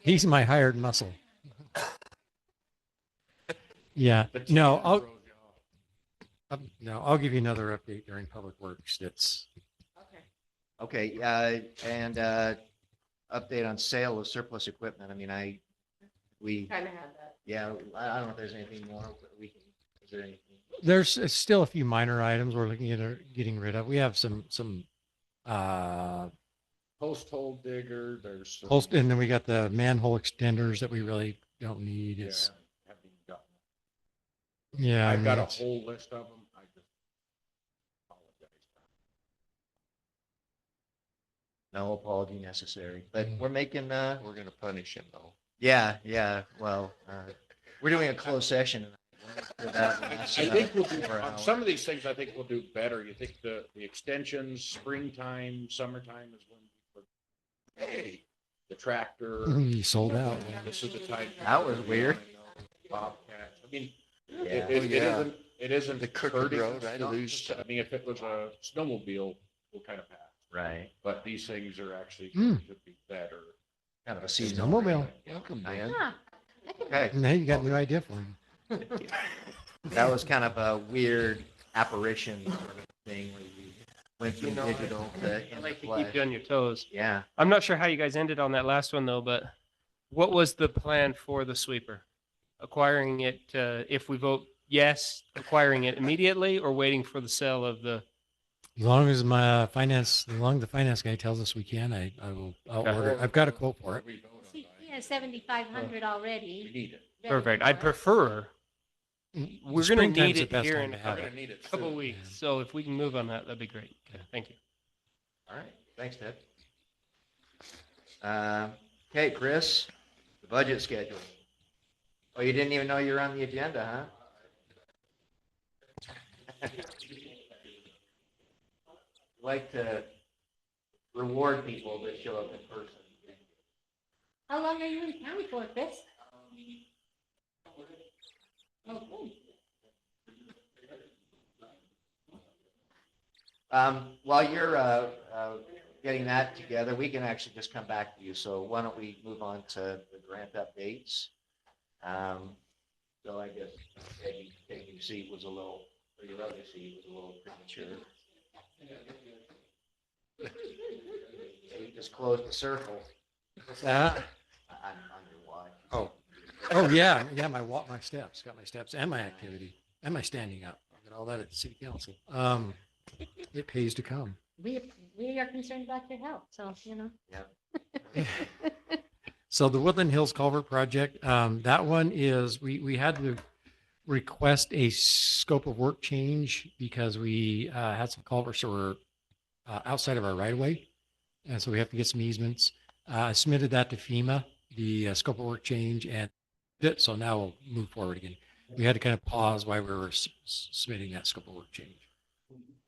He's my hired muscle. Yeah. The No, tan I'll throws you off. I'll give you another update during Public Works. That's Okay. Okay, and update on sale of surplus equipment. I mean, we, Kind of had that. yeah, I don't know if there's anything more that we can, is there anything? there's still a few minor items we're looking at getting rid of. We have some Post hole digger, there's. some- post, and then we got the manhole extenders that we really don't need. Yeah, It's haven't even gotten yeah. I've got a it's- whole list of them. I just apologize. No apology necessary, but we're making, We're gonna punish him though. yeah, well, we're doing a closed session. I think we'll do, on some of these things, I think we'll do better. You think the extensions, springtime, summertime is when, hey, the tractor. You sold out. This is the time. That was weird. Bobcats. I mean, Yeah. it isn't The Crooked hurting Road, us I'd not lose. to- I mean, if it was a snowmobile, we'll kind of pass. Right, But these things are actually Hmm. going to be better. kind of a seasonal. Snowmobile. Welcome, man. Huh, I can- Okay, Now you got a new idea for him. that was kind of a weird apparition sort of thing where you went from digital to I in like to flesh. keep you on your toes. Yeah, I'm not sure how you guys ended on that last one though, but what was the plan for the sweeper? Acquiring it, if we vote yes, acquiring it immediately or waiting for the sale of the, As long as the finance guy tells us we can, I'll Okay. order. I've got a quote for it. He has 7,500 We already. need it. ready perfect. for I'd it. prefer, we're going to Springtime's need the it best here time in to a have couple, it. need it couple soon. weeks. So if we can move on that, that'd be great. Thank you. all right, thanks, Ted. Okay, Chris, the budget schedule. Oh, you didn't even know you were on the agenda, huh? Like to reward people that show up in person. How long are you in county for, Chris? Oh, good. While you're getting that together, we can actually just come back to you. So why don't we move on to the grant updates? So I guess taking your seat was a little, or your other seat was a little premature. We just closed the circle. Uh, I'm under watch. oh yeah. My steps, got my steps and my activity and my standing up. I got all that at the city council. It pays to come. We are concerned about your health, so, you know. So the Woodland Hills Culvert Project, that one is, we had to request a scope of work change because we had some culverts that were outside of our right of way. And so we have to get some easements. I submitted that to FEMA, the scope of work change, and so now we'll move forward again. We had to kind of pause while we were submitting that scope of work change.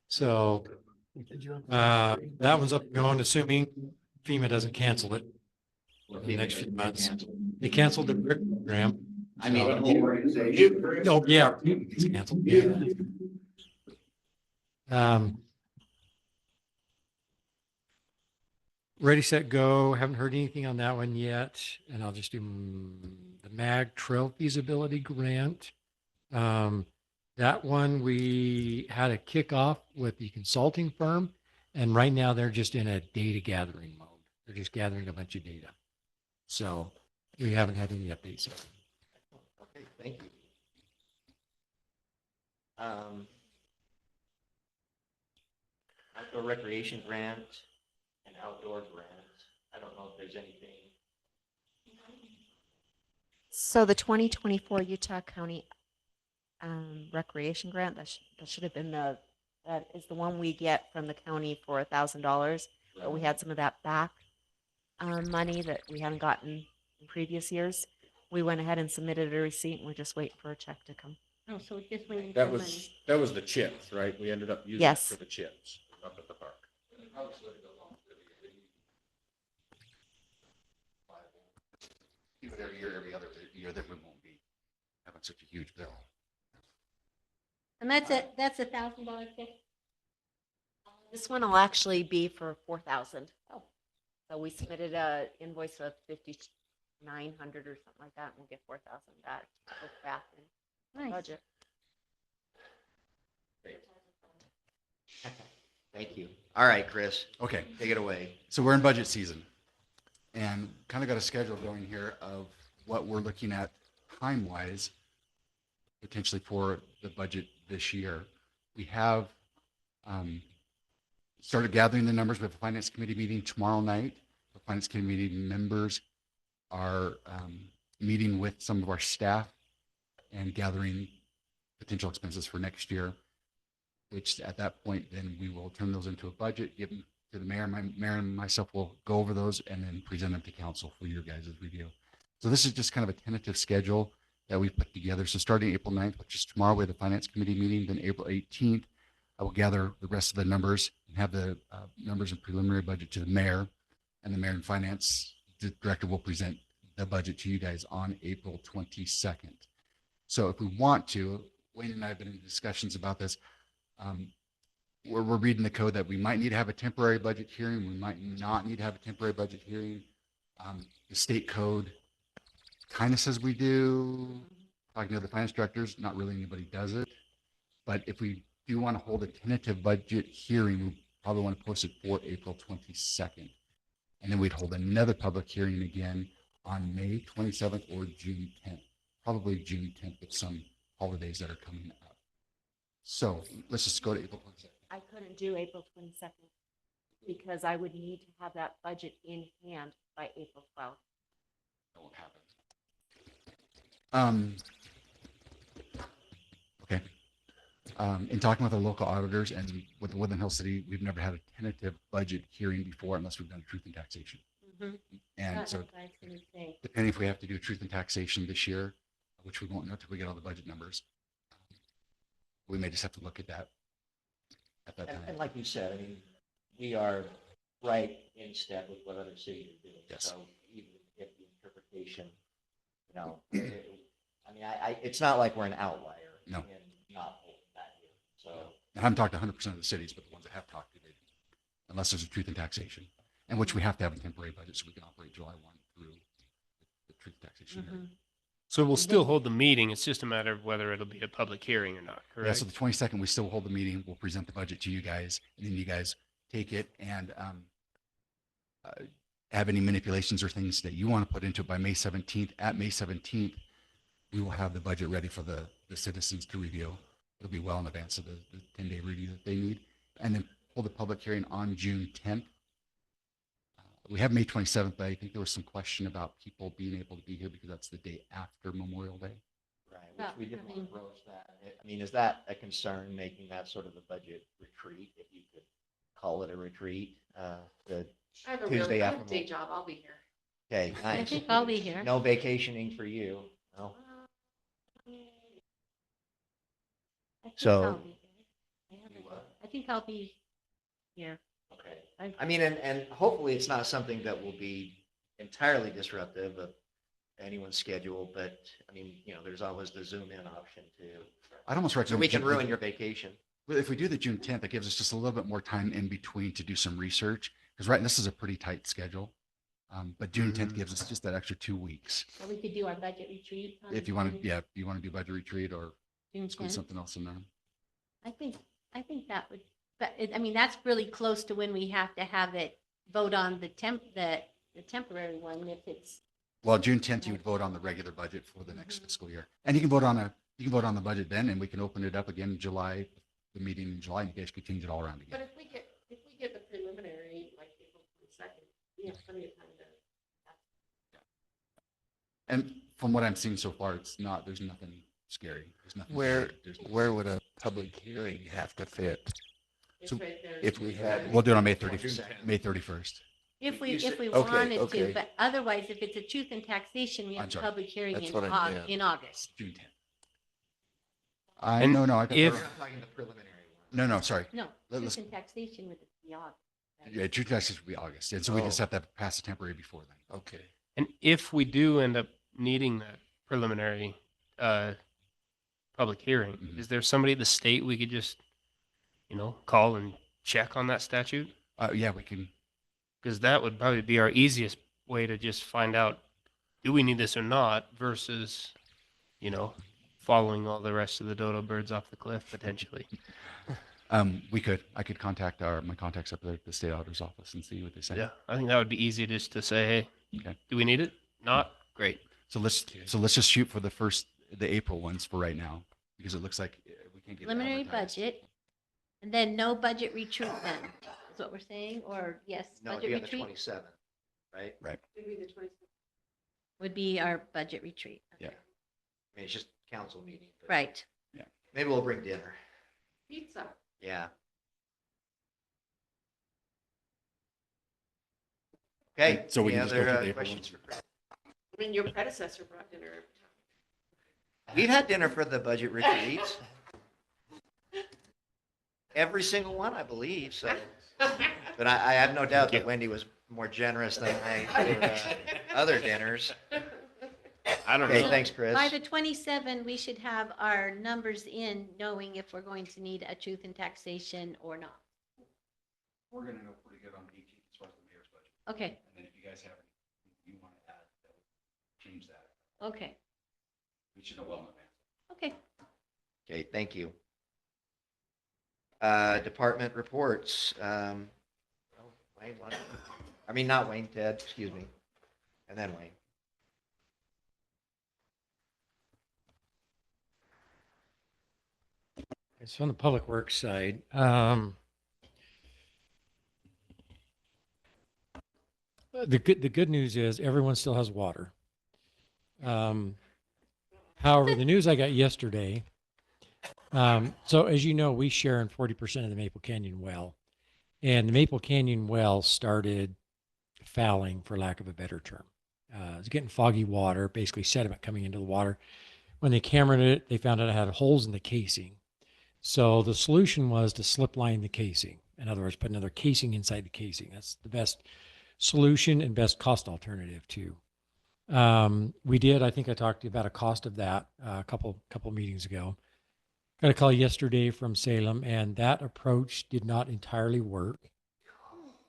So That one's up and going, assuming FEMA doesn't cancel it in the next few months. They canceled the brick program. I mean, the whole organization. Oh, yeah, it's canceled. Yeah. Ready, Set, Go. Haven't heard anything on that one yet. And I'll just do the MAG Trail Feasibility Grant. That one, we had a kickoff with the consulting firm. And right now they're just in a data gathering mode. They're just gathering a bunch of data. So we haven't had any updates. Okay, thank you. Outdoor recreation grant and outdoor grant. I don't know if there's anything. So the 2024 Utah County Recreation Grant, that should have been that is the one we get from the county for $1,000, but we had some of that back money that we hadn't gotten in previous years. We went ahead and submitted a receipt, and we're just waiting for a check to come. Oh, so it's just waiting for That money. was the chips, right? We ended up using it Yes. for the chips up at the park. Even every other year, that we won't be having such a huge bill. And that's $1,000 check. This one will actually be for 4,000. Oh, so we submitted a invoice of 5,900 or something like that, and we'll get 4,000 back. Go back in Nice. budget. Thank you. All right, Chris, Okay, take it away. so we're in budget season and kind of got a schedule going here of what we're looking at time-wise, potentially for the budget this year. We have started gathering the numbers. We have a finance committee meeting tomorrow night. The finance committee members are meeting with some of our staff and gathering potential expenses for next year, which at that point, then we will turn those into a budget, give them to the mayor. My mayor and myself will go over those and then present them to council for your guys' review. So this is just kind of a tentative schedule that we've put together. So starting April 9th, which is tomorrow, we have the finance committee meeting. Then April 18th, I will gather the rest of the numbers and have the numbers and preliminary budget to the mayor, and the mayor and finance director will present the budget to you guys on April 22nd. So if we want to, Wayne and I have been in discussions about this. We're reading the code that we might need to have a temporary budget hearing. We might not need to have a temporary budget hearing. The state code kind of says we do. Talking to the finance directors, not really anybody does it. But if we do want to hold a tentative budget hearing, we probably want to post it for April 22nd. And then we'd hold another public hearing again on May 27th or June 10th, probably June 10th with some holidays that are coming up. So let's just go to April 22nd. I couldn't do April 22nd because I would need to have that budget in hand by April 12th. That won't happen. Okay. In talking with the local auditors and with the Woodland Hill City, we've never had a tentative budget hearing before unless we've done truth and taxation. Mhm. And That's so what I was gonna say. depending if we have to do truth and taxation this year, which we won't know until we get all the budget numbers, we may just have to look at that at that And time. like you said, I mean, we are right in step with what other cities are doing. Yes. So even if the interpretation, I mean, it's not like we're an outlier. No. In not holding that here. So, I haven't talked to 100% of the cities, but the ones that have talked to, unless there's a truth and taxation, and which we have to have a temporary budget so we can operate July 1 through the truth and taxation hearing. So we'll still hold the meeting. It's just a matter of whether it'll be a public hearing or not, Yeah, correct? so the 22nd, we still hold the meeting. We'll present the budget to you guys, and then you guys take it and have any manipulations or things that you want to put into it by May 17th. At May 17th, we will have the budget ready for the citizens to review. It'll be well in advance of the 10-day review that they need. And then hold the public hearing on June 10th. We have May 27th, but I think there was some question about people being able to be here because that's the day after Memorial Day. right, Well, which we didn't I want mean- to broach that. I mean, is that a concern, making that sort of a budget retreat, if you could call it a retreat? The I have a Tuesday real, I have a afternoon. day job, I'll be here. Okay, I nice. think I'll be here. No vacationing for you. No. I think So- I'll be here. I think I'll be Yeah. Okay. I mean, and hopefully it's not something that will be entirely disruptive of anyone's schedule, but I mean, there's always the Zoom in option too. I'd almost So recommend. we can ruin your vacation. Well, if we do the June 10th, that gives us just a little bit more time in between to do some research, because right, this is a pretty tight schedule. But June 10th gives us just that extra 2 weeks. Or we could do our budget retreat. on If you want to, June- yeah, if you want to do budget retreat or June squeeze 10th. something else in there. I think that would, but I mean, that's really close to when we have to have it vote on the temporary one if it's, Well, June 10th, you would vote on the regular budget for the next fiscal year. And you can vote on the budget then, and we can open it up again in July, the meeting in July, and you guys can change it all around But again. if we get the preliminary, like April 22nd, we have plenty of time to. And from what I'm seeing so far, there's nothing scary. There's nothing. Where would a public hearing have to fit? It's So right there. If we had, We'll do it on May 31st. if we Okay, wanted okay. to, but otherwise, if it's a truth and taxation, we I'm have a sorry. public hearing That's in what I meant. in August. June 10th. And No, I got if- We're not talking the preliminary one. No, sorry. No, Let's- truth and taxation would be August. Yeah, June taxes will be August. And so we just Oh. have to pass a temporary before then. okay. And if we do end up needing that preliminary public hearing, Mhm. is there somebody at the state we could just, call and check on that statute? Yeah, we can. Because that would probably be our easiest way to just find out, do we need this or not, versus, following all the rest of the dodo birds off the cliff potentially. I could contact my contacts up there at the state auditor's office and see what they say. Yeah, I think that would be easy just to say, hey, Okay. do we need it? Not? Great. So let's just shoot for the April ones for right now, because it looks like we can't get it Preliminary advertised. budget, and then no budget retreat then, is what we're saying, or yes, No, it'd budget be on the retreat 27th, right? It'd be the 22nd. would be our budget retreat. Yeah. Okay. I mean, it's just council meeting. but Right. Maybe we'll bring dinner. Pizza. Yeah. Okay. So we any can just go other, through the April questions ones. for Chris? I mean, your predecessor brought dinner every time. We've had dinner for the budget retreats. Every single one, I believe, so. But I have no doubt that Wendy was more generous than I for other dinners. I don't Okay, know. thanks, Chris. By the 27, we should have our numbers in, knowing if we're going to need a truth and taxation or not. We're going to know pretty good on the 18th as far as the mayor's budget. Okay, And then if you guys have anything you want to add, that would change that. okay, We should know well in advance. okay. Okay, thank you. Department reports. Wayne, not Wayne, Ted, excuse me. And then Wayne. So on the public works side, the good news is everyone still has water. However, the news I got yesterday, so as you know, we share in 40% of the Maple Canyon well, and the Maple Canyon well started fouling, for lack of a better term. It's getting foggy water, basically sediment coming into the water. When they cameraed it, they found out it had holes in the casing. So the solution was to slip line the casing. In other words, put another casing inside the casing. That's the best solution and best cost alternative too. We did, I think I talked to you about a cost of that a couple meetings ago. Got a call yesterday from Salem, and that approach did not entirely work.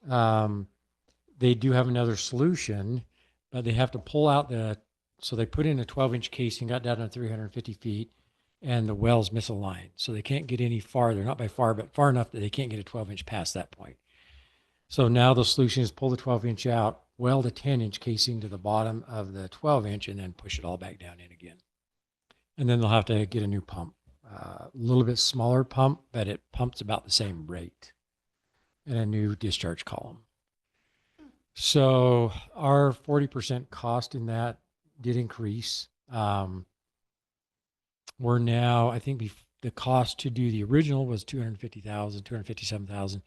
They do have another solution, but they have to pull out so they put in a 12-inch casing, got down to 350 feet, and the well's misaligned. So they can't get any farther, not by far, but far enough that they can't get a 12-inch past that point. So now the solution is pull the 12-inch out, weld a 10-inch casing to the bottom of the 12-inch, and then push it all back down in again. And then they'll have to get a new pump. A little bit smaller pump, but it pumps about the same rate, and a new discharge column. So our 40% cost in that did increase. We're now, I think the cost to do the original was $250,000, $257,000.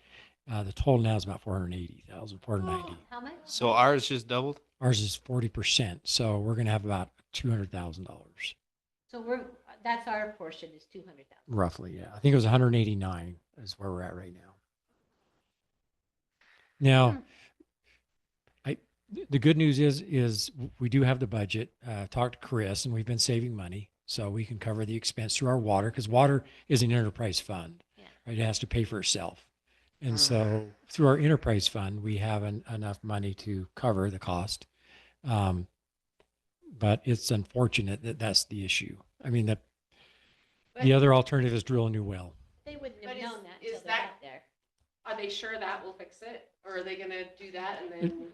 The total now is about $480,000, $490,000. How much? So ours just doubled? Ours is 40%, so we're going to have about $200,000 So that's our portion is 200,000. roughly. Yeah, I think it was 189 is where we're at right now. Now, the good news is we do have the budget. Talked to Chris, and we've been saving money, so we can cover the expense through our water, because water is an enterprise fund. Yeah. Right? It has to pay for itself, and so through our enterprise fund, we have enough money to cover the cost. But it's unfortunate that that's the issue. I mean, the But- other alternative is drill a new well. They wouldn't have But known that is until they that- got there. Are they sure that will fix it? Or are they gonna do that and then?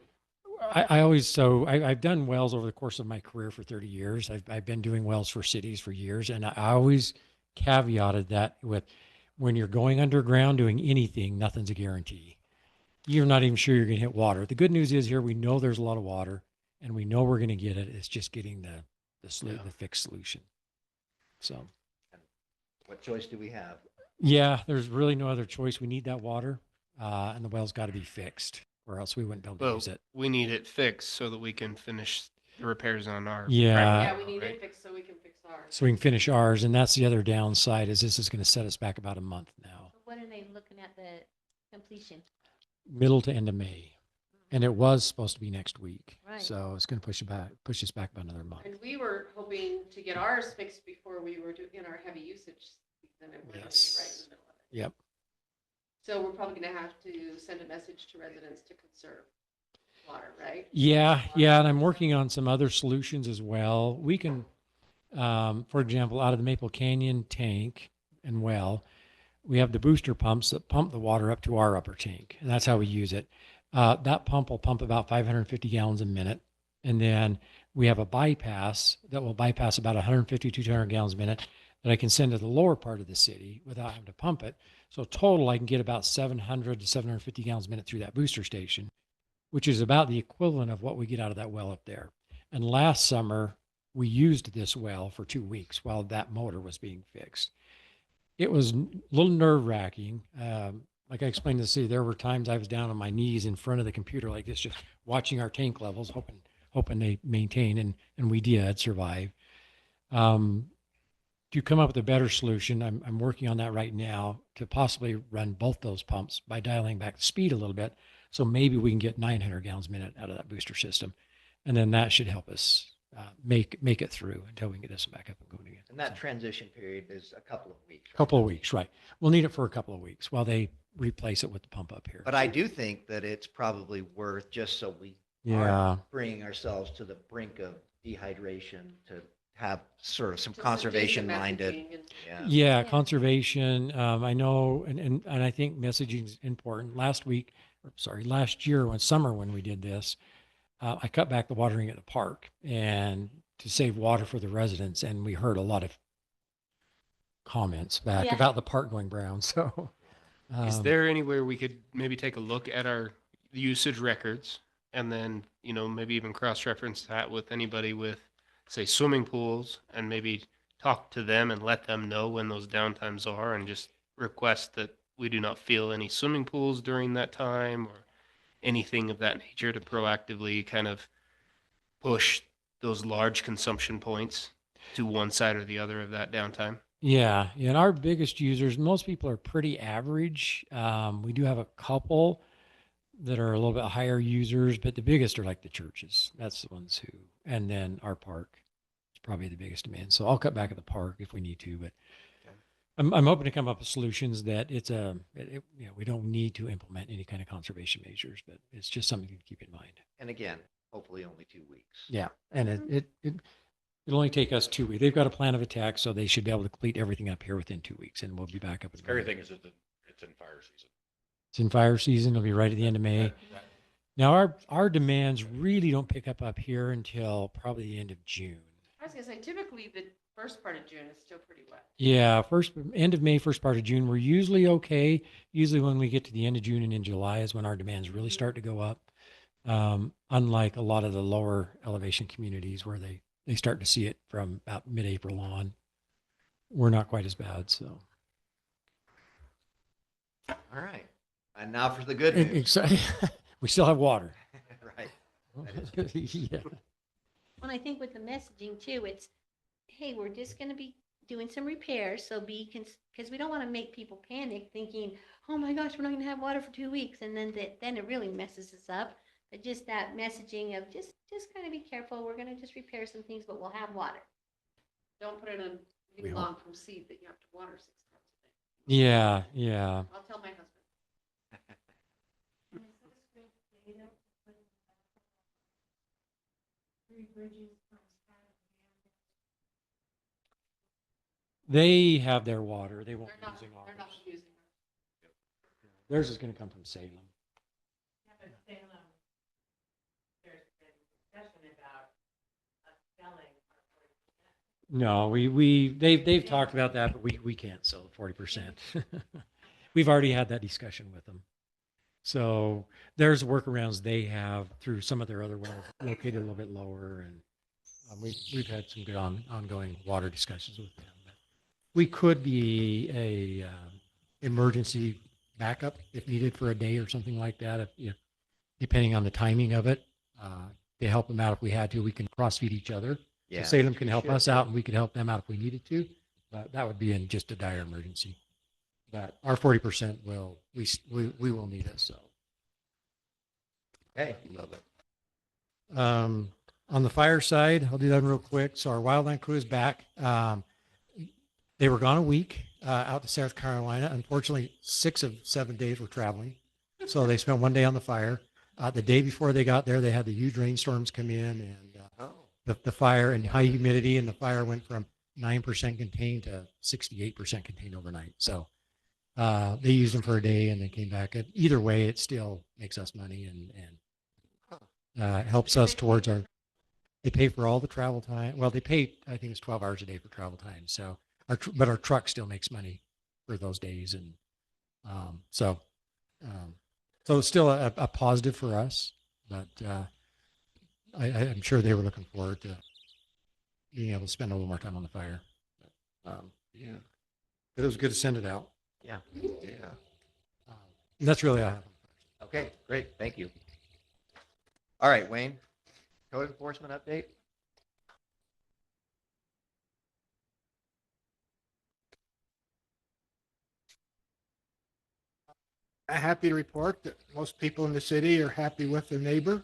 I've done wells over the course of my career for 30 years. I've been doing wells for cities for years. And I always caveated that with when you're going underground doing anything, nothing's a guarantee. You're not even sure you're going to hit water. The good news is here, we know there's a lot of water and we know we're going to get it. It's just getting the fixed solution. So, What choice do we have? yeah, there's really no other choice. We need that water, and the well's got to be fixed, or else we wouldn't be able to Well, use it. we need it fixed so that we can finish the repairs on our. Yeah. primary Yeah, well, we need right? it fixed so we can fix ours. So we can finish ours, and that's the other downside is this is going to set us back about a month now, When are they looking at the completion? middle to end of May, and it was supposed to be next week. Right. So it's going to push us back about another month. And we were hoping to get ours fixed before we were in our heavy usage season, and we're gonna be right in Yes. the middle of it. Yep. So we're probably gonna have to send a message to residents to conserve water, right? Yeah, and I'm working on some other solutions as well. We can, for example, out of the Maple Canyon tank and well, we have the booster pumps that pump the water up to our upper tank, and that's how we use it. That pump will pump about 550 gallons a minute, and then we have a bypass that will bypass about 150 to 200 gallons a minute that I can send to the lower part of the city without having to pump it. So total, I can get about 700 to 750 gallons a minute through that booster station, which is about the equivalent of what we get out of that well up there. And last summer, we used this well for 2 weeks while that motor was being fixed. It was a little nerve wracking. Like I explained to the city, there were times I was down on my knees in front of the computer like this, just watching our tank levels, hoping they maintain, and we did survive. To come up with a better solution, I'm working on that right now to possibly run both those pumps by dialing back the speed a little bit. So maybe we can get 900 gallons a minute out of that booster system. And then that should help us make it through until we can get this back up and going again. And that transition period is a couple of weeks. right? Couple of weeks, right. We'll need it for a couple of weeks while they replace it with the pump up here. But I do think that it's probably worth, just so we Yeah. aren't bringing ourselves to the brink of dehydration, to have sort of some Just some conservation basic minded. messaging and- Yeah. Yeah, conservation. I know, and I think messaging is important. Last year, when we did this, I cut back the watering at the park and to save water for the residents. And we heard a lot of comments back Yeah. about the park going brown. So, Is there anywhere we could maybe take a look at our usage records and then, maybe even cross-reference that with anybody with, say, swimming pools, and maybe talk to them and let them know when those downtimes are, and just request that we do not fill any swimming pools during that time or anything of that nature, to proactively kind of push those large consumption points to one side or the other of that downtime? Yeah, and our biggest users, most people are pretty average. We do have a couple that are a little bit higher users, but the biggest are like the churches. That's the ones who, and then our park is probably the biggest demand. So I'll cut back at the park if we need to, but I'm hoping to come up with solutions that we don't need to implement any kind of conservation measures, but it's just something to keep in mind. And again, hopefully only 2 weeks. Yeah, and it'll only take us 2 weeks. They've got a plan of attack, so they should be able to complete everything up here within 2 weeks, and we'll be back up. and Scary running. thing is that it's in fire season. It's in fire season. It'll be right at the end of May. Now our demands really don't pick up here until probably the end of June. I was gonna say, typically the first part of June is still pretty wet. Yeah, end of May, first part of June, we're usually okay. Usually when we get to the end of June and in July is when our demands really start to go up. Unlike a lot of the lower elevation communities where they start to see it from about mid-April on. We're not quite as bad, so. All right. And now for the good news. We still have water. Right. That is good. Yeah. Well, I think with the messaging too, it's, hey, we're just gonna be doing some repairs, so because we don't want to make people panic thinking, oh my gosh, we're not gonna have water for 2 weeks, and then it really messes us up. But just that messaging of just kind of be careful, we're gonna just repair some things, but we'll have water. Don't put it in We really hope. long from seed that you have to water 6 times a day. Yeah, yeah. I'll tell my husband. They have their water. They won't They're be not, using they're not ours. using Theirs is going to come from Salem. No, they've talked about that, but we can't sell 40%. We've already had that discussion with them. So there's workarounds they have through some of their other wells located a little bit lower, and we've had some good ongoing water discussions with them. But we could be a emergency backup if needed for a day or something like that. Depending on the timing of it, to help them out if we had to, we can cross feed each other. Yeah. So Salem can help us out, and we could help them out if we needed to. But that would be in just a dire emergency. But our 40% we will need it. So Okay. Love it. on the fire side, I'll do that real quick. So our wildland crew is back. They were gone a week out to South Carolina. Unfortunately, 6 of 7 days were traveling. So they spent one day on the fire. The day before they got there, they had the huge rainstorms come in, and the fire and high humidity, and the fire went from 9% contained to 68% contained overnight. So they used them for a day and then came back. Either way, it still makes us money and helps us towards our. They pay for all the travel time. Well, they pay, I think it's 12 hours a day for travel time. So but our truck still makes money for those days, and so it's still a positive for us. But I'm sure they were looking forward to being able to spend a little more time on the fire. Yeah. But it was good to send it out. Yeah. Yeah. And that's really all I have. Okay, great. Thank you. All right, Wayne, code enforcement update? I'm happy to report that most people in the city are happy with their neighbor.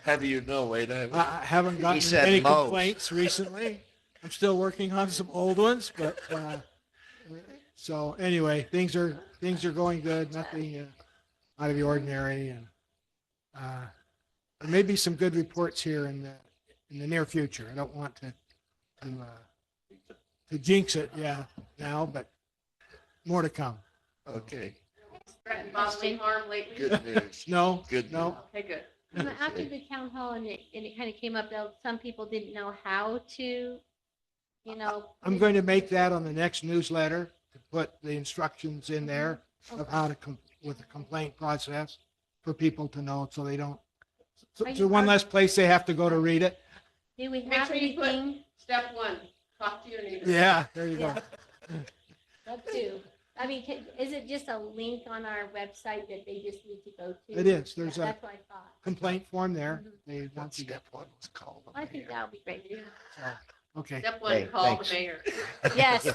How do you know, Wade? I haven't gotten said any most. complaints recently. I'm still working on some old ones, but so anyway, things are going good. Nothing out of the ordinary, and there may be some good reports here in the near future. I don't want to jinx it, now, but more to come. Okay. Threatened bodily harm lately? Good news. No, Good no. Okay, good. After the town hall and it kind of came up, though, some people didn't know how to, I'm going to make that on the next newsletter to put the instructions in there of how to with the complaint process for people to know, so they don't. So one less place they have to go to read it. Do we Make have sure you put anything? step 1, talk to your neighbor. Yeah, there you go. Step 2. I mean, is it just a link on our website that they just need to go to? It is. There's a That's what I thought. complaint form there. They want That's you to. step 1 was called. I think that would be great. Okay. Step 1, Hey, call thanks. the mayor. Yes.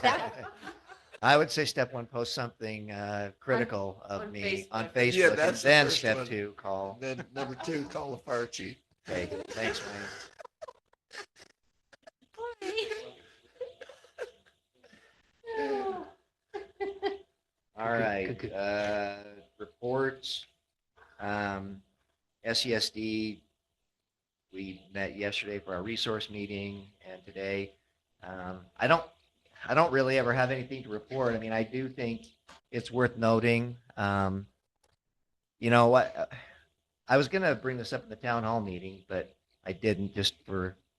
I would say step 1, post something critical of on me on Facebook. Facebook. Yeah, And that's the then first step one. 2, call. Then number 2, call the fire chief. Okay, thanks, Wayne. All right, reports. SESD, we met yesterday for our resource meeting and today. I don't really ever have anything to report. I mean, I do think it's worth noting. You know what? I was going to bring this up in the town hall meeting, but I didn't, just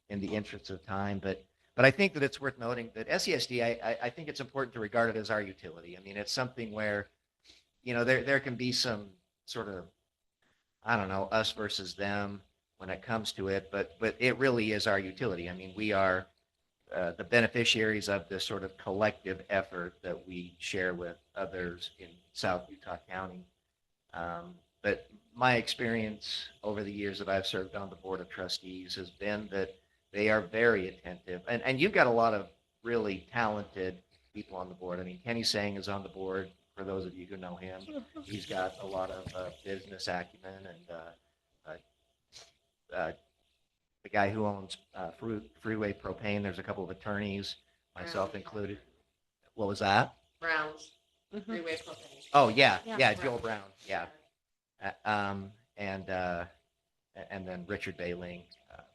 in the interest of time. But I think that it's worth noting that SESD, I think it's important to regard it as our utility. I mean, it's something where, there can be some sort of, I don't know, us versus them when it comes to it, but it really is our utility. I mean, we are the beneficiaries of this sort of collective effort that we share with others in South Utah County. But my experience over the years that I've served on the Board of Trustees has been that they are very attentive. And you've got a lot of really talented people on the board. I mean, Kenny Sang is on the board, for those of you who know him. He's got a lot of business acumen, and the guy who owns Freeway Propane, there's a couple of attorneys, myself Brown. included. What was that? Browns, Mhm. freeway propane. Oh, yeah, Yeah. yeah, Joel Brown, yeah. And then Richard Bayling.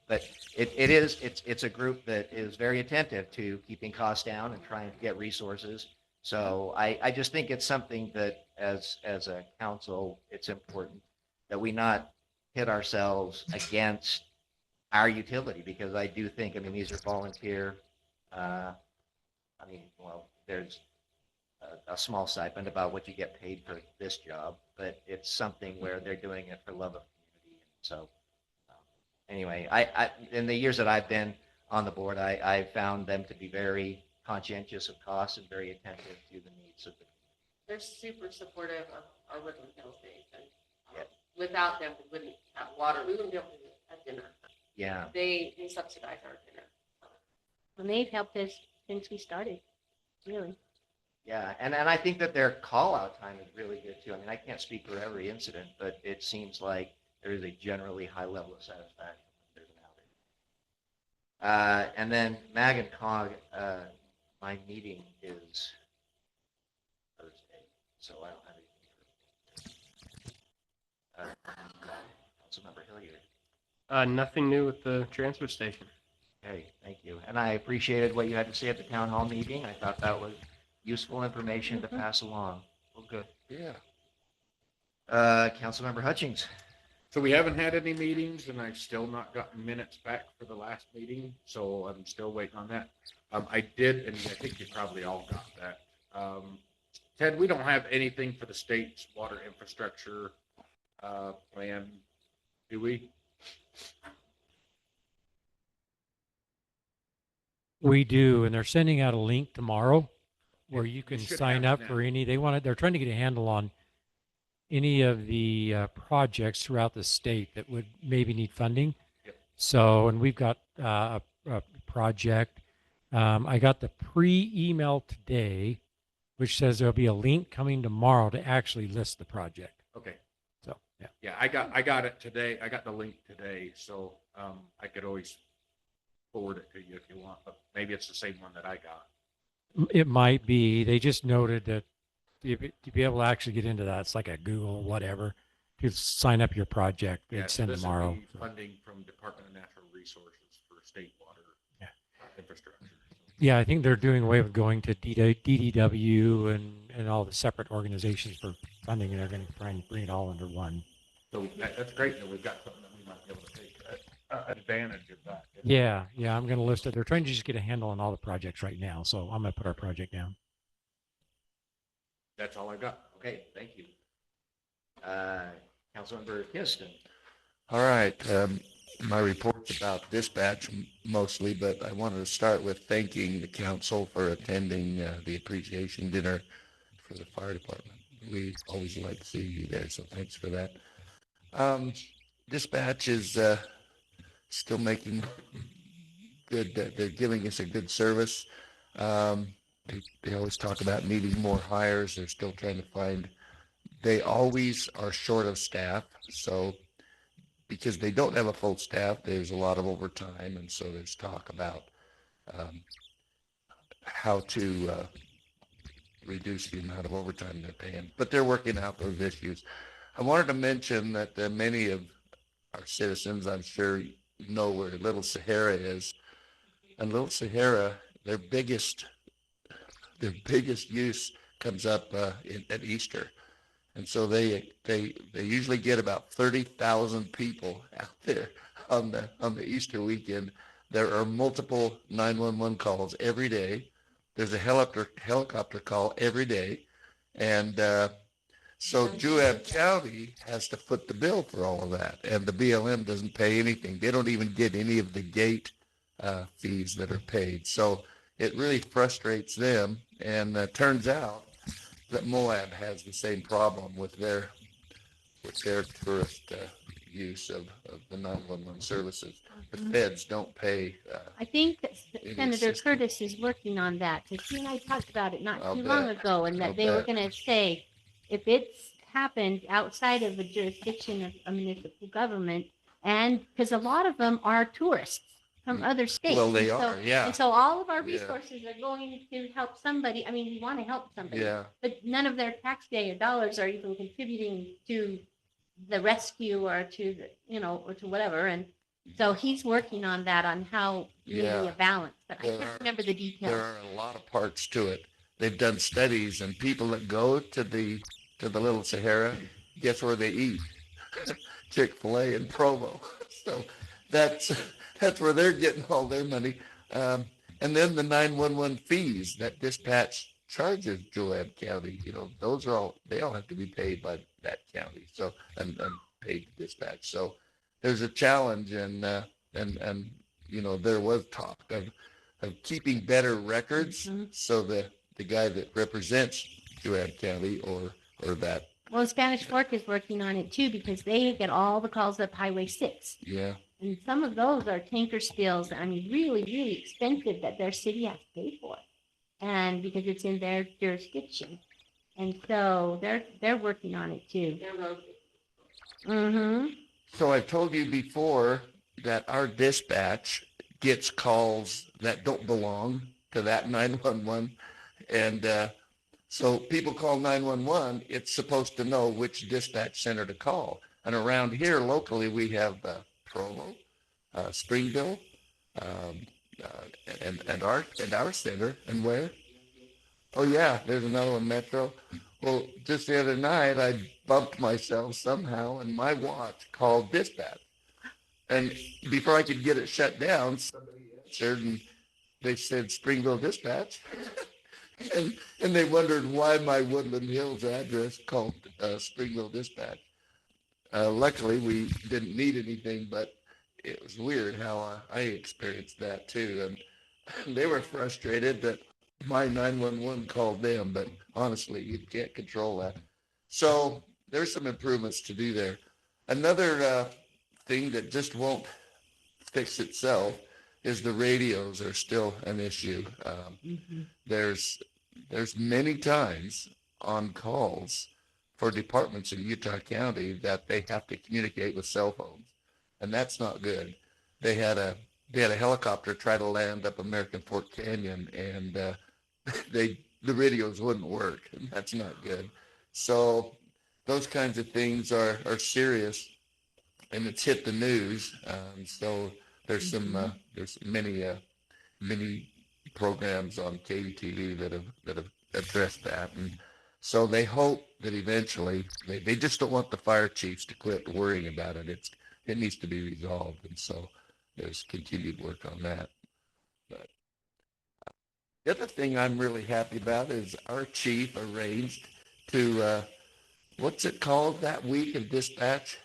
But it's a group that is very attentive to keeping costs down and trying to get resources. So I just think it's something that as a council, it's important that we not hit ourselves against our utility, because I do think, I mean, these are volunteer. Well, there's a small stipend about what you get paid for this job, but it's something where they're doing it for love of community. So anyway, I in the years that I've been on the board, I found them to be very conscientious of costs and very attentive to the needs of the community. They're super supportive of our Woodland Hills Days, and Yeah. without them, we wouldn't have water. We wouldn't be able to have dinner. Yeah, They subsidize our dinner. And they've helped us since we started, really. yeah, and I think that their call out time is really good too. I mean, I can't speak for every incident, but it seems like there is a generally high level of satisfaction when there's an outage. And then Mag and Cog, my meeting is Thursday, so I don't have anything. Councilmember Hilliard. Nothing new with the transfer station. Okay, thank you. And I appreciated what you had to say at the town hall meeting. I thought that was useful information to pass along. Well, good. Yeah. Councilmember Hutchings. So we haven't had any meetings, and I've still not gotten minutes back for the last meeting, so I'm still waiting on that. I did, and I think you probably all got that. Ted, we don't have anything for the state's water infrastructure plan, do we? We do, and they're sending out a link tomorrow where you can should sign have up it for now. any, they're trying to get a handle on any of the projects throughout the state that would maybe need funding. Yep. So, and we've got a project. I got the pre-email today, which says there'll be a link coming tomorrow to actually list the project. Okay. So, yeah. Yeah, I got it today. I got the link today, so I could always forward it to you if you want, but maybe it's the same one that I got. It might be. They just noted that to be able to actually get into that, it's like a Google, whatever, to sign up your project. Yeah, They'd so send this would tomorrow. be funding from Department of Natural Resources for state water infrastructure. Yeah, I think they're doing away with going to DDW and all the separate organizations for funding, and they're going to try and bring it all under one. So that's great that we've got something that we might be able to take advantage of that. Yeah, I'm going to list it. They're trying to just get a handle on all the projects right now, so I'm going to put our project down. That's all I got. Okay, thank you. Councilmember Kiston. All right. My report's about dispatch mostly, but I wanted to start with thanking the council for attending the appreciation dinner for the fire department. We always like to see you there, so thanks for that. Dispatch is still making good, they're giving us a good service. They always talk about needing more hires. They're still trying to find, they always are short of staff. So because they don't have a full staff, there's a lot of overtime. And so there's talk about how to reduce the amount of overtime they're paying, but they're working out those issues. I wanted to mention that many of our citizens, I'm sure, know where Little Sahara is. And Little Sahara, their biggest use comes up at Easter. And so they usually get about 30,000 people out there on the Easter weekend. There are multiple 911 calls every day. There's a helicopter call every day. And so Juab County has to foot the bill for all of that. And the BLM doesn't pay anything. They don't even get any of the gate fees that are paid. So it really frustrates them. And turns out that Moab has the same problem with their tourist use of the 911 services. The feds don't pay. I think that It is Senator system. Curtis is working on that, because he and I talked about it not I'll too long bet. ago, and that I'll they were bet. gonna say, if it's happened outside of a jurisdiction of a municipal government, and, because a lot of them are tourists from other states. Well, they and so- are, yeah. And so all of our Yeah. resources are going to help somebody, I mean, we want to help somebody. Yeah. But none of their taxpayer dollars are even contributing to the rescue or to, or to whatever, and so he's working on that, on how maybe Yeah. a balance, but I There can't are- remember the There details. are a lot of parts to it. They've done studies, and people that go to the Little Sahara, guess where they eat? Chick-fil-A in Provo. So that's where they're getting all their money. And then the 911 fees that dispatch charges Joab County, those are they all have to be paid by that county. So and paid to dispatch. So there's a challenge, and there was talk of keeping better records, Mhm. so the guy that represents Joab County or that, Well, Spanish Fork is working on it too, because they get all the calls up Highway 6. yeah, And some of those are tanker spills, I mean, really, really expensive that their city has to pay for. And because it's in their jurisdiction. And so they're working on it too. Their road. Mm-hmm. So I've told you before that our dispatch gets calls that don't belong to that 911. And so people call 911, it's supposed to know which dispatch center to call. And around here locally, we have Provo, Springville, and our center. And where? Oh yeah, there's another one, Metro. Well, just the other night, I bumped myself somehow, and my watch called dispatch. And before I could get it shut down, somebody answered, and they said Springville Dispatch. and they wondered why my Woodland Hills address called Springville Dispatch. Luckily, we didn't need anything, but it was weird how I experienced that too. And they were frustrated that my 911 called them, but honestly, you can't control that. So there's some improvements to do there. Another thing that just won't fix itself is the radios are still an issue. There's many times on calls for departments in Utah County that they have to communicate with cell phones, and that's not good. They had a helicopter try to land up American Fork Canyon, and the radios wouldn't work, and that's not good. So those kinds of things are serious, and it's hit the news. So there's there's many programs on KUTV that have addressed that, and so they hope that eventually they just don't want the fire chiefs to quit worrying about it. It needs to be resolved, and so there's continued work on that. But the other thing I'm really happy about is our chief arranged to what's it called, that week of dispatch?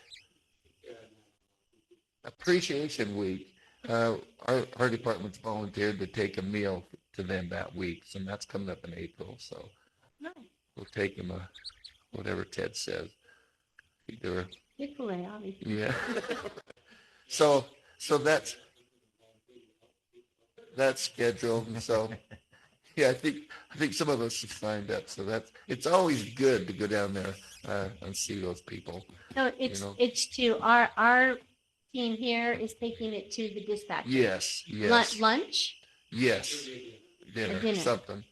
Appreciation Week. Our department's volunteered to take a meal to them that week, so that's coming up in April. So we'll take them whatever Ted says. Either Chick-fil-A, obviously. yeah. So that's scheduled. And so yeah, I think some of us have signed up. So it's always good to go down there and see those people. So it's, know. it's to, our team here is taking it to the dispatcher. Yes, yes, Lunch? yes. Dinner, dinner. something.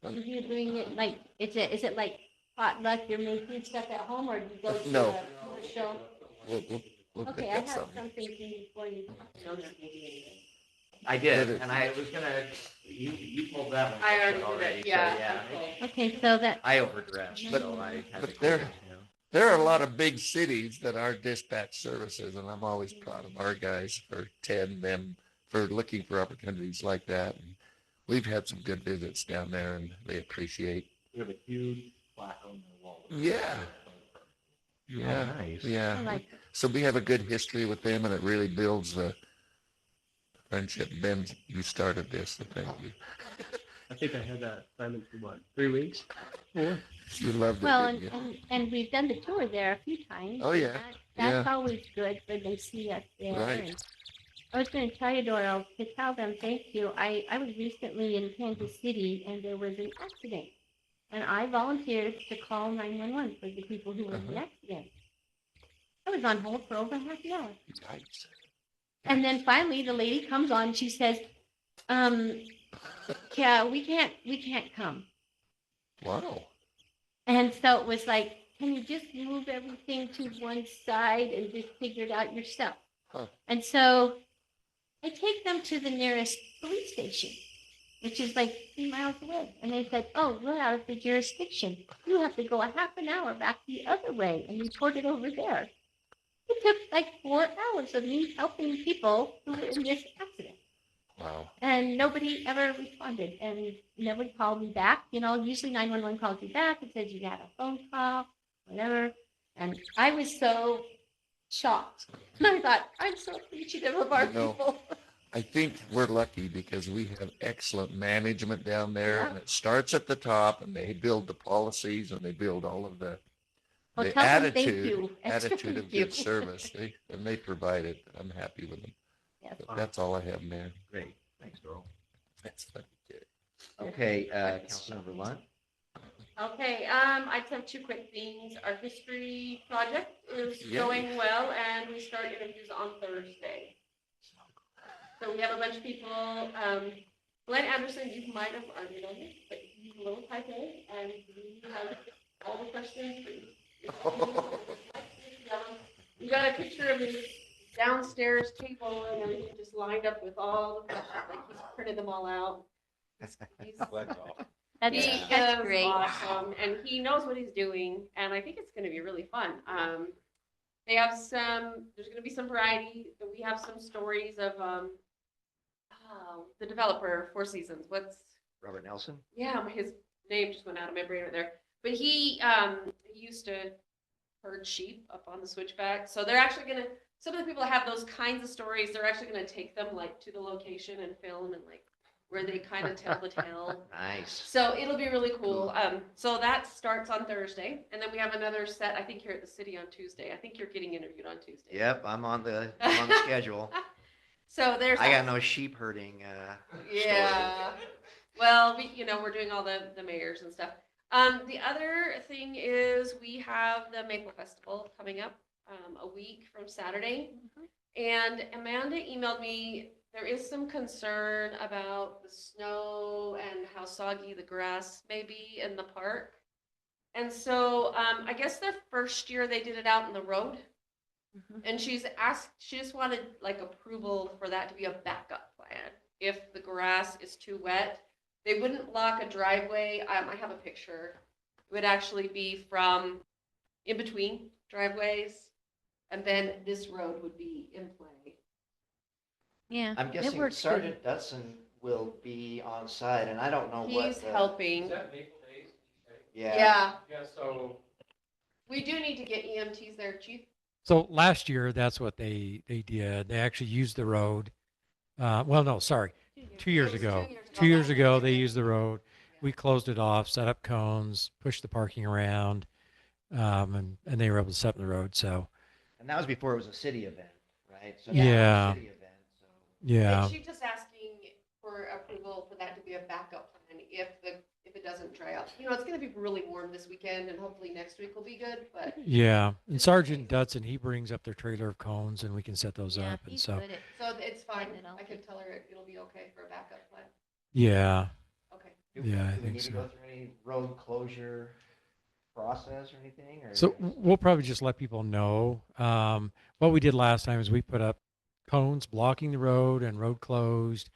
You're doing it like, is it like potluck, you're making stuff at home, or do you go to No. a show? We'll Okay, pick I up have something. something for you before you. I did, and I was gonna, you pulled that one. I already did already, it, so, yeah. Okay. Okay, so that, I overdressed, But- so I had but to. there- There are a lot of big cities that are dispatch services, and I'm always proud of our guys for them for looking for opportunities like that. And we've had some good visits down there, and they appreciate. We have a huge plaque on the wall. Yeah. Oh, Yeah, nice. I yeah. like, So we have a good history with them, and it really builds friendship. Ben, you started this, so thank you. I think I had that assignment for what, 3 weeks? You loved it, Well, didn't you? and we've done the tour there a few times. Oh, and yeah. That's Yeah. always good when they see us there. Right. And I was going to tell you, Doral, to tell them thank you. I was recently in Kansas City and there was an accident. And I volunteered to call 911 for the people who were in the Uh-huh. accident. I was on hold for over half an hour. Yikes. And then finally the lady comes on, she says, yeah, we can't come. Wow. And so it was like, can you just move everything to one side and just figure it out yourself? Huh. And so I take them to the nearest police station, which is like 3 miles away. And they said, oh, we're out of the jurisdiction. You have to go a half an hour back the other way and report it over there. It took like 4 hours of me helping people who were in this accident. Wow. And nobody ever responded and nobody called me back. You know, usually 911 calls you back and says you had a phone call, whatever. And I was so shocked. And I thought, I'm so appreciative of our You know, people. I think we're lucky because we have excellent management down there, and it starts at the top, and they build the policies and they build all of the Well, tell them thank attitude, you. Extra attitude of thank you. good service. And they provide it. I'm happy with them. Yes. But that's all I have, Mayor. Great. Thanks, Doral. That's funny. Okay, Councilmember Lunt. Okay, I just have two quick things. Our history project is Yay. going well, and we start interviews on Thursday. So we have a bunch of people, Glenn Anderson, you might have already known this, but he's a little type A, and we have all the questions for you. We got a picture of his downstairs table and everything just lined up with all the questions, like he's printed them all out. He's- That's, He that's is great. awesome, and he knows what he's doing, and I think it's gonna be really fun. They have there's gonna be some variety, but we have some stories of, the developer, Four Seasons, Robert Nelson. yeah, his name just went out of my brain right there. But he used to herd sheep up on the switchback, so they're actually gonna, some of the people that have those kinds of stories, they're actually gonna take them like to the location and film and like where they kind of tell the tale. Nice. So it'll be really cool. So that starts on Thursday, and then we have another set, I think, here at the city on Tuesday. I think you're getting interviewed on Tuesday. Yep, I'm on the schedule. So there's. I got no sheep herding. Yeah. Well, we're doing all the mayors and stuff. The other thing is we have the Maple Festival coming up a week from Saturday. And Amanda emailed me, there is some concern about the snow and how soggy the grass may be in the park. And so I guess the first year they did it out in the road. And she just wanted like approval for that to be a backup plan. If the grass is too wet, they wouldn't block a driveway. I have a picture. It would actually be from in between driveways, and then this road would be in play. Yeah. I'm it guessing works good. Sergeant Dutson will be on site, and I don't know what. He's helping. Yeah. Yeah. So we do need to get EMTs there, Chief. So last year, that's what they did. They actually used the road. Well, no, sorry. 2 years ago. 2 years ago, they used the road. We closed it off, set up cones, pushed the parking around, and they were able to set up the road. So, And that was before it was a city event, right? So Yeah. now it's a city event, so. yeah. And she's just asking for approval for that to be a backup plan if it doesn't dry out. It's gonna be really warm this weekend, and hopefully next week will be good, but Yeah. And Sergeant Dutson, he brings up their trailer of cones and we can set those Yeah, up. And he's so, good at so it's fine. Setting it all. I can tell her it'll be okay for a backup plan. yeah. Okay. Yeah, I Do we think need to so. go through any road closure process or anything, or? So we'll probably just let people know. What we did last time is we put up cones blocking the road and road closed.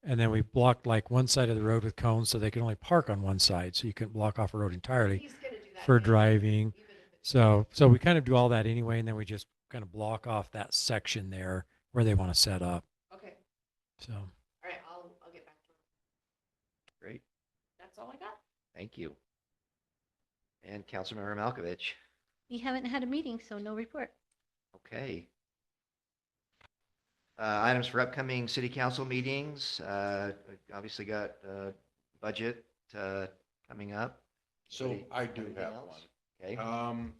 And then we blocked like one side of the road with cones so they could only park on one side. So you couldn't block off a road entirely He's gonna do that for anyway, driving. even if it's- So we kind of do all that anyway. And then we just kind of block off that section there where they want to set up. Okay, So, all right, I'll get back to her. Great, That's all I got. thank you. And Councilmember Malkovich, We haven't had a meeting, so no report. okay. items for upcoming city council meetings. Obviously got budget coming up. So Anybody I do anything have else? one. Okay.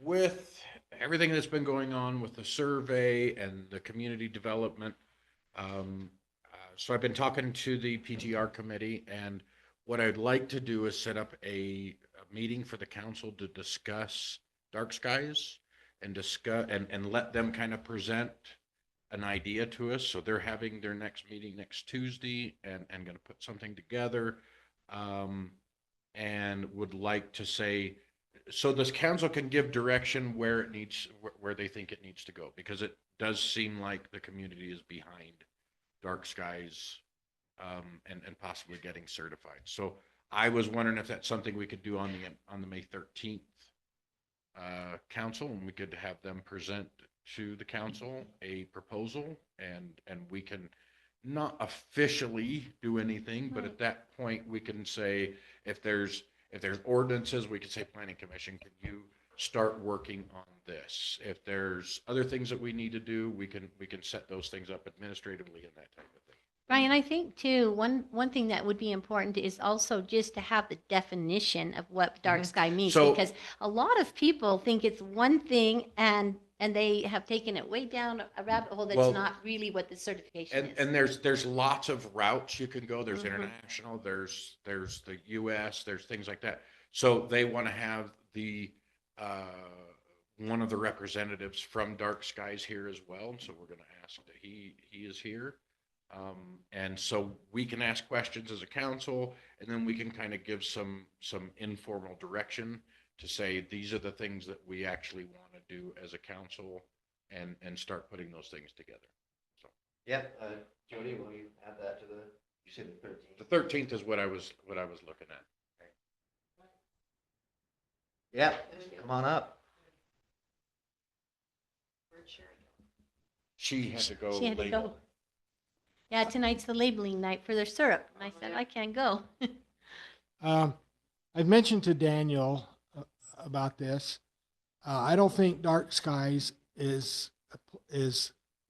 With everything that's been going on with the survey and the community development, so I've been talking to the PTR committee, and what I'd like to do is set up a meeting for the council to discuss dark skies and discuss and let them kind of present an idea to us. So they're having their next meeting next Tuesday and going to put something together, and would like to say, so this council can give direction where it needs, where they think it needs to go, because it does seem like the community is behind dark skies, and possibly getting certified. So I was wondering if that's something we could do on the May 13th council, and we could have them present to the council a proposal, and we can not officially do anything, but at that point we can say, if there's ordinances, we can say, planning commission, can you start working on this? If there's other things that we need to do, we can set those things up administratively and that type of thing. Ryan, I think too, one thing that would be important is also just to have the definition of what dark sky means, So- because a lot of people think it's one thing and they have taken it way down a rabbit hole that's Well, not really what the certification is. And there's lots of routes you can go. There's Mhm. international, there's the US, there's things like that. So they want to have the one of the representatives from Dark Skies here as well. So we're going to ask that he is here. And so we can ask questions as a council, and then we can kind of give some informal direction to say, these are the things that we actually want to do as a council, and start putting those things together. So Yep. Jody, will you add that to you said the 13th? the 13th is what I was looking at. Yep. Come on up. She had to go. She had to label. go. Yeah, tonight's the labeling night for their syrup. And I said, I can't go. I've mentioned to Daniel about this. I don't think dark skies is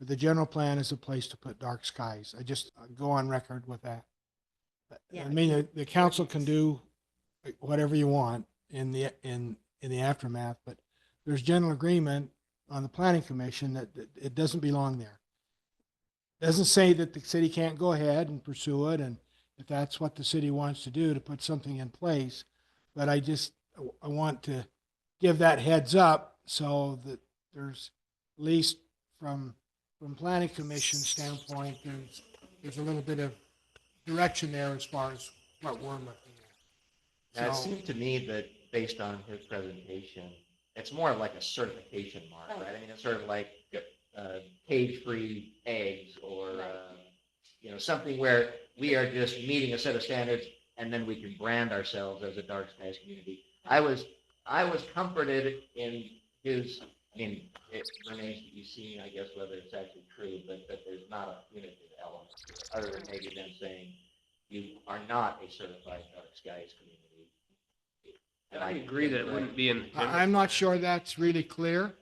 the general plan is a place to put dark skies. I just go on record with that. Yeah. I mean, the council can do whatever you want in the aftermath, but there's general agreement on the planning commission that it doesn't belong there. Doesn't say that the city can't go ahead and pursue it, and if that's what the city wants to do, to put something in place. But I want to give that heads up so that there's, at least from planning commission standpoint, there's a little bit of direction there as far as what we're looking Now, it So- seemed to me that based on his presentation, it's more of like a certification mark, right? I mean, it's sort of like cage-free eggs, or something where we are just meeting a set of standards, and then we can brand ourselves as a dark skies community. I was comforted in his. I mean, it remains to be seen, I guess, whether it's actually true, but that there's not a punitive element to it, other than maybe them saying you are not a certified dark skies community. And I agree that it wouldn't be in. at. I'm not sure that's really clear.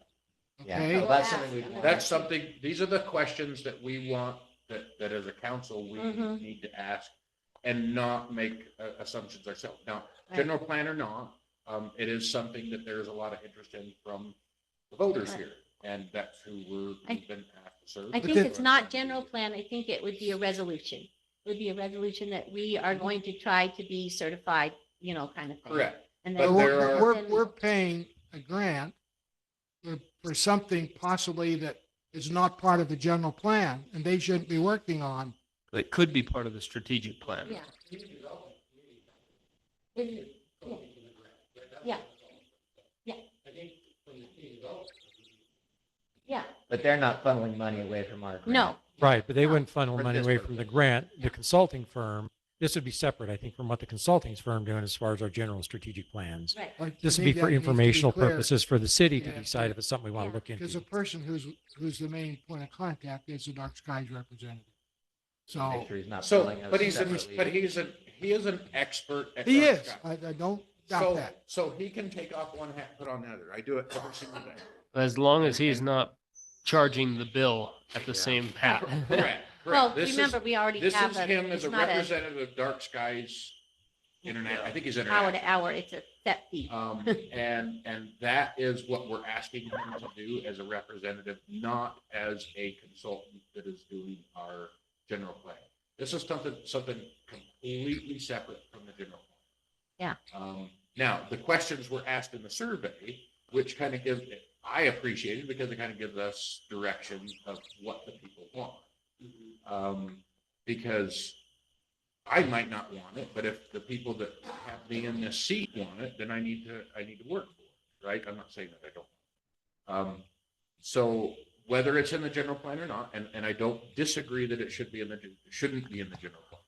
Yeah, Okay. so that's something we. That's something, these are the questions that we want, that as a council, we Mhm. need to ask and not make assumptions ourselves. Now, Right. general plan or not, it is something that there's a lot of interest in from the voters Right. here. And that's who we've been asked to serve. I think it's not general plan. I think it would be a resolution. It would be a resolution that we are going to try to be certified, kind of thing. Correct. And But then there are- We're paying a grant for something possibly that is not part of the general plan, and they shouldn't be working on. It could be part of the strategic plan. Yeah. Yeah. Yeah. Yeah, But they're not funneling money away from our. no, grant. Right, but they No. wouldn't funnel For money this away from the purpose. grant. The consulting firm, this would be separate, I think, from what the consulting firm doing as far as our general strategic plans. right. This would be for informational purposes for the city to Yeah. decide if it's something we want Yeah. to look Because the into. person who's the main point of contact is the dark skies representative. Make So sure he's not So, billing us but separately. he is an expert at he dark is, skies. I don't doubt So, that. so he can take off one hat, put on the other. I do it every single day. As long as he's not charging the bill at the same path. Correct, Well, correct. This is, remember, we already this have is him as it's a not representative of Dark Skies Internet. I think he's hour international. to hour, it's a set fee. And that is what we're asking him to do as a representative, not as a consultant that is doing our general plan. This is something completely separate from the general plan. Yeah. Now, the questions were asked in the survey, which kind of gives, I appreciate it because it kind of gives us direction of what the people want. Because I might not want it, but if the people that have me in this seat want it, then I need to work for it, right? I'm not saying that I don't. So whether it's in the general plan or not, and I don't disagree that it shouldn't be in the general plan.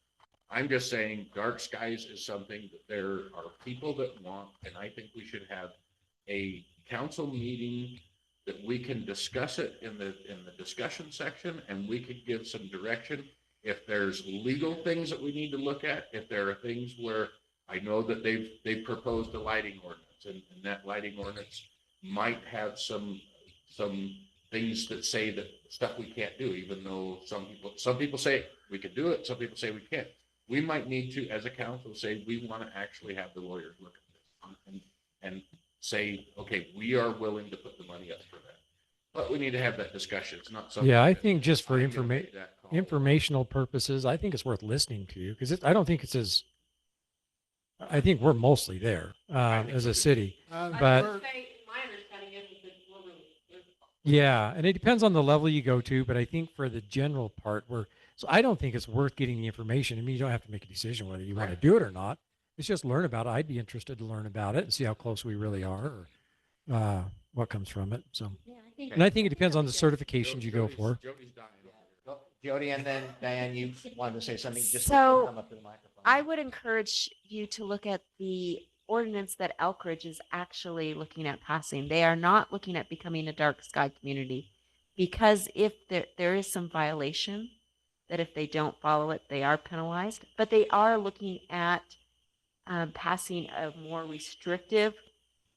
I'm just saying Dark Skies is something that there are people that want, and I think we should have a council meeting that we can discuss it in the discussion section, and we could give some direction. If there's legal things that we need to look at, if there are things where I know that they've proposed a lighting ordinance, and that lighting ordinance might have some things that say that stuff we can't do, even though some people say we can do it, some people say we can't. We might need to, as a council, say we want to actually have the lawyers look at this and say, okay, we are willing to put the money up for that. But we need to have that discussion. It's not something. Yeah, I that think just for I'm gonna make that call. informational purposes, I think it's worth listening to you because I don't think it's as, I think we're mostly there as a city. But My understanding is that we're really. yeah, and it depends on the level you go to. But I think for the general part, so I don't think it's worth getting the information. I mean, you don't have to make a decision whether you want to do it or not. It's just learn about it. I'd be interested to learn about it and see how close we really are or what comes from it. So. Yeah, I think. And I think it depends on the certifications you go for. Jody's dying over here. Jody, and then Diane, you wanted to say something, just So, come up to the microphone. I would encourage you to look at the ordinance that Elkridge is actually looking at passing. They are not looking at becoming a dark sky community because if there is some violation, that if they don't follow it, they are penalized. But they are looking at passing a more restrictive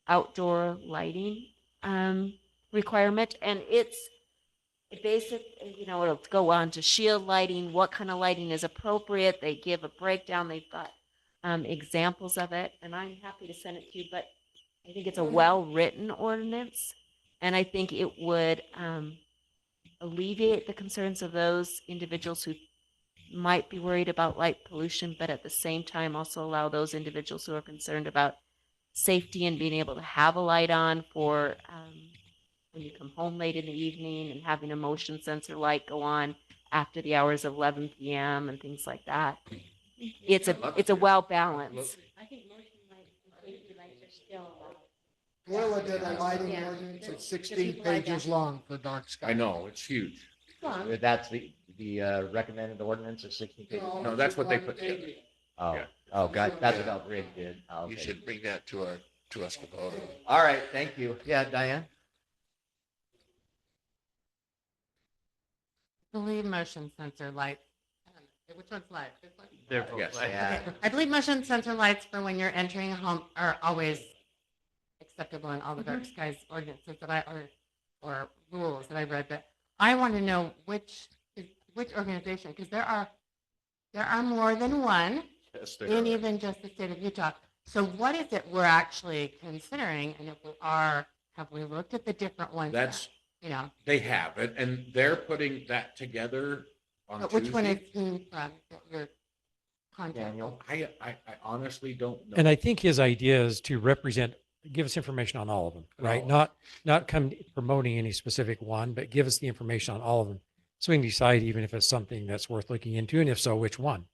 outdoor lighting requirement, and it's basic, it'll go on to shield lighting, what kind of lighting is appropriate. They give a breakdown. They've got examples of it, and I'm happy to send it to you, but I think it's a well-written ordinance, and I think it would alleviate the concerns of those individuals who might be worried about light pollution, but at the same time also allow those individuals who are concerned about safety and being able to have a light on for when you come home late in the evening and having a motion sensor light go on after the hours of 11 p.m. and things like that. It's a well balanced. I think motion lights and safety lights are still allowed. Boyle did a lighting Yeah. ordinance, it's Just 16 people like pages that. long for dark sky. I know, it's huge. Well, That's the recommended ordinance of 16 pages. No, that's what they put together. Oh, Yeah. oh, God, that's what Elbridge did. Oh, You okay. should bring that to us, Kubota. All right, thank you. Yeah, Diane? Believe motion sensor lights. Which one's light? This one? They're both Yes. like- Yeah. Okay. I believe motion sensor lights for when you're entering a home are always acceptable in all the dark skies ordinances that or rules that I've read. But I want to know which organization, because there are more than one Yes, they in are. even just the state of Utah. So what is it we're actually considering? And if we are, have we looked at the different ones? That's, they have it, and they're putting that together on But which one is Tuesday. from your contact? Daniel? I honestly don't know. And I think his idea is to give us information on all of them, right? Oh. Not come promoting any specific one, but give us the information on all of them. So we can decide even if it's something that's worth looking into, and if so, which one?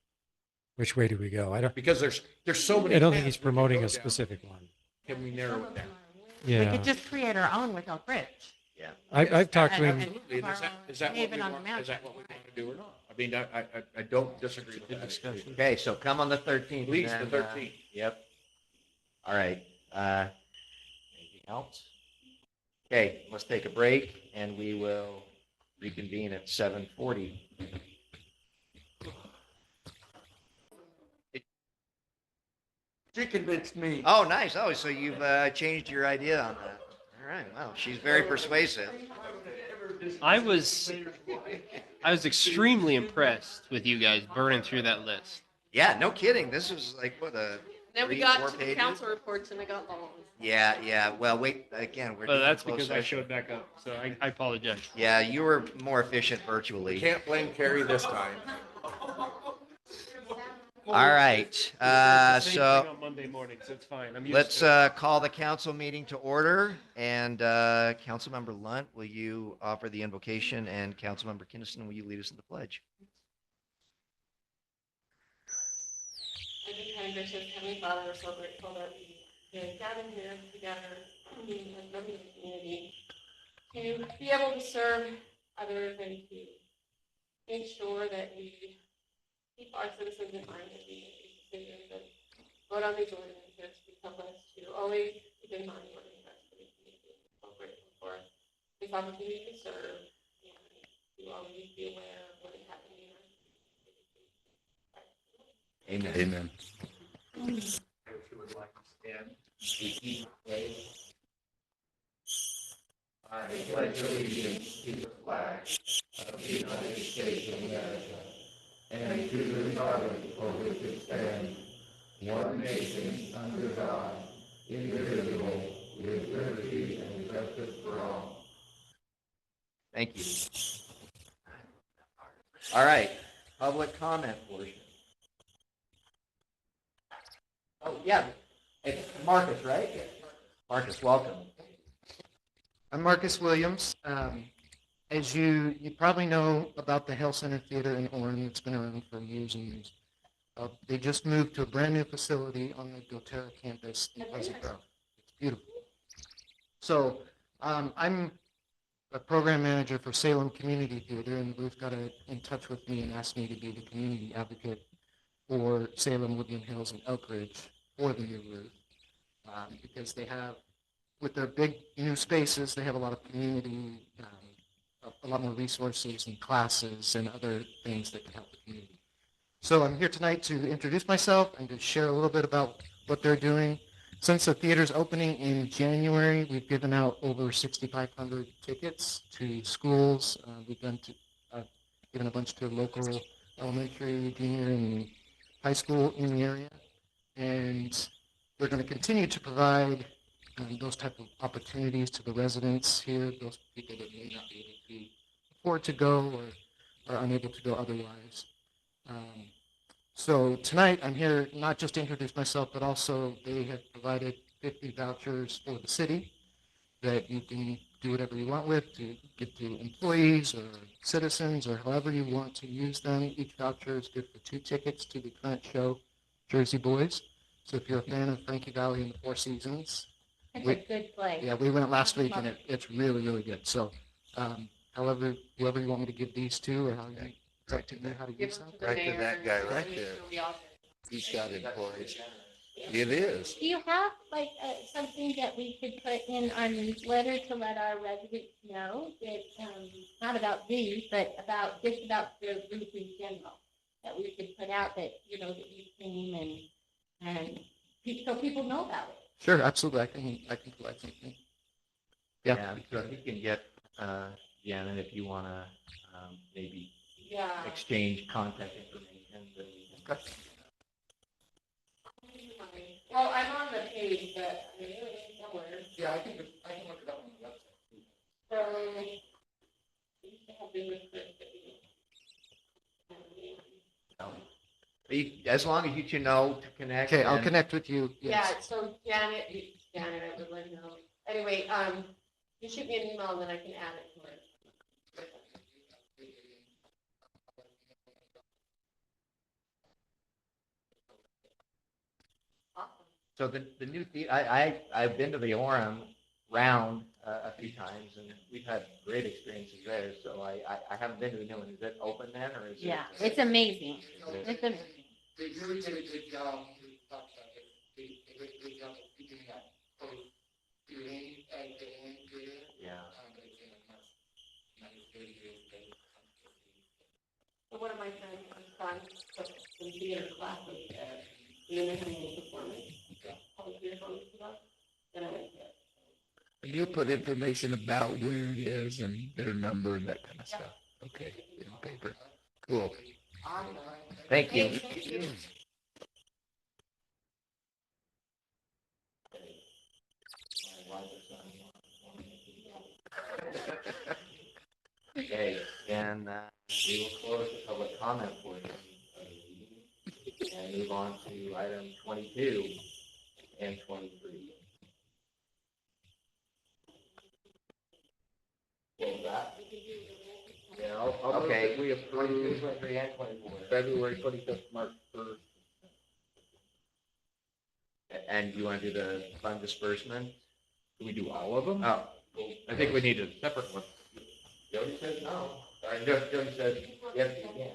Which way do we go? Because there's so many. I don't think paths he's we could promoting go a down. specific one. Can we narrow it down? We Yeah. could just create our own without bridge. Yeah. I've talked to And- him. and- Absolutely. And is that what Even we on the want? map. Is that what we want to do or not? I mean, I don't disagree with that. discussion. Okay, so come on the 13th. Please, and the then, 13th. Yep. All right. Anything else? Okay, let's take a break and we will reconvene at 7:40. She convinced me. Oh, nice. Oh, so you've changed your idea on that. All right. Wow, she's very persuasive. I was extremely impressed with you guys burning through that list. Yeah, no kidding. This was like, what, Then we 3, got 4 to the pages? council reports and it got long. Yeah, yeah. Well, wait, again, we're But doing that's closed because I session. showed back up, so I apologize. Yeah, you were more efficient We virtually. can't blame Carrie this time. All right, It's the same so thing on Monday mornings. It's fine. I'm used let's to it. call the council meeting to order. And Councilmember Lunt, will you offer the invocation? And Councilmember Kinnison, will you lead us in the pledge? I just kind of gracious Heavenly Father, we're so grateful that we can gather here together as members of the community to be able to serve others and to make sure that we keep our citizens in mind as we make these decisions and vote on these ordinances to help us to always keep in mind what is best for the community. So grateful for this opportunity to serve and to always be aware of what is happening in our community. Amen. If you would like to stand, we keep place. I pledge allegiance to the flag of the United States of America and to the republic for which it stands, one nation under God, indivisible, with liberty and justice for all. Thank you. All right, public comment portion. Oh, yeah, it's Marcus, right? Marcus, welcome. I'm Marcus Williams. As you probably know about the Hale Center Theater in Orem, it's been around for years and years. They just moved to a brand new facility on the doTERRA campus in Pleasant Grove. It's beautiful. So I'm a program manager for Salem Community Theater, and Ruth got in touch with me and asked me to be the community advocate for Salem, Woodland Hills, and Elk Ridge for the new Ruth, because they have, with their big new spaces, they have a lot of community, a lot more resources and classes and other things that can help the community. So I'm here tonight to introduce myself and to share a little bit about what they're doing. Since the theater's opening in January, we've given out over 6,500 tickets to schools. We've given a bunch to local elementary, junior, and high school in the area. And we're going to continue to provide those type of opportunities to the residents here, those people that may not be able to afford to go or are unable to go otherwise. So tonight I'm here not just to introduce myself, but also they have provided 50 vouchers for the city that you can do whatever you want with to give to employees or citizens or however you want to use them. Each voucher is good for 2 tickets to the current show, Jersey Boys. So if you're a fan of Frankie Valli and the Four Seasons, It's a good play. yeah, we went last week and it's really, really good. So whoever you want me to give these to or how you, it's up to you how to Give use them them. to the Right to mayor that guy and right make there. sure we all- He's got employees. It is. Do you have like something that we could put in our newsletter to let our residents know that, not about these, but about just about the group in general? That we could put out that, that you came and so people know about it. Sure, absolutely. I can provide something. Yeah. So if you can get Janet, if you want to maybe Yeah. exchange contact information. Then we can- Well, I'm on the page, but I mean, it's somewhere. Yeah, I can look it up on the website. So, we used to have been with Chris, but As long as you two know to connect. Okay, I'll and- connect with you. Yes. yeah, so Janet, I would let her know. Anyway, you shoot me an email and then I can add it to it. Awesome. So the new I've been to the Orem round a few times, and we've had great experiences there. So I haven't been to the new one. Is it open then, or is it? Yeah, it's amazing. It's amazing. They really did a good job. They did a good job of keeping that close feeling as the Orem Theater. Yeah. So one of my friends was trying to put some theater classes at the International Performance. Then I went to it. And you'll put information about where it is and their number and that kind of stuff. Okay, in paper. Cool. Thank you. Okay, and we will close the public comment portion of the meeting and move on to item 22 and 23. What was that? Yeah, I'll move Okay, that we 22, approve 23, and 24. February 25th, March 1st. And you want to do the fund disbursement? Do we do all of them? Oh, I think we need a separate one. Jody says no. Jody says yes, you can.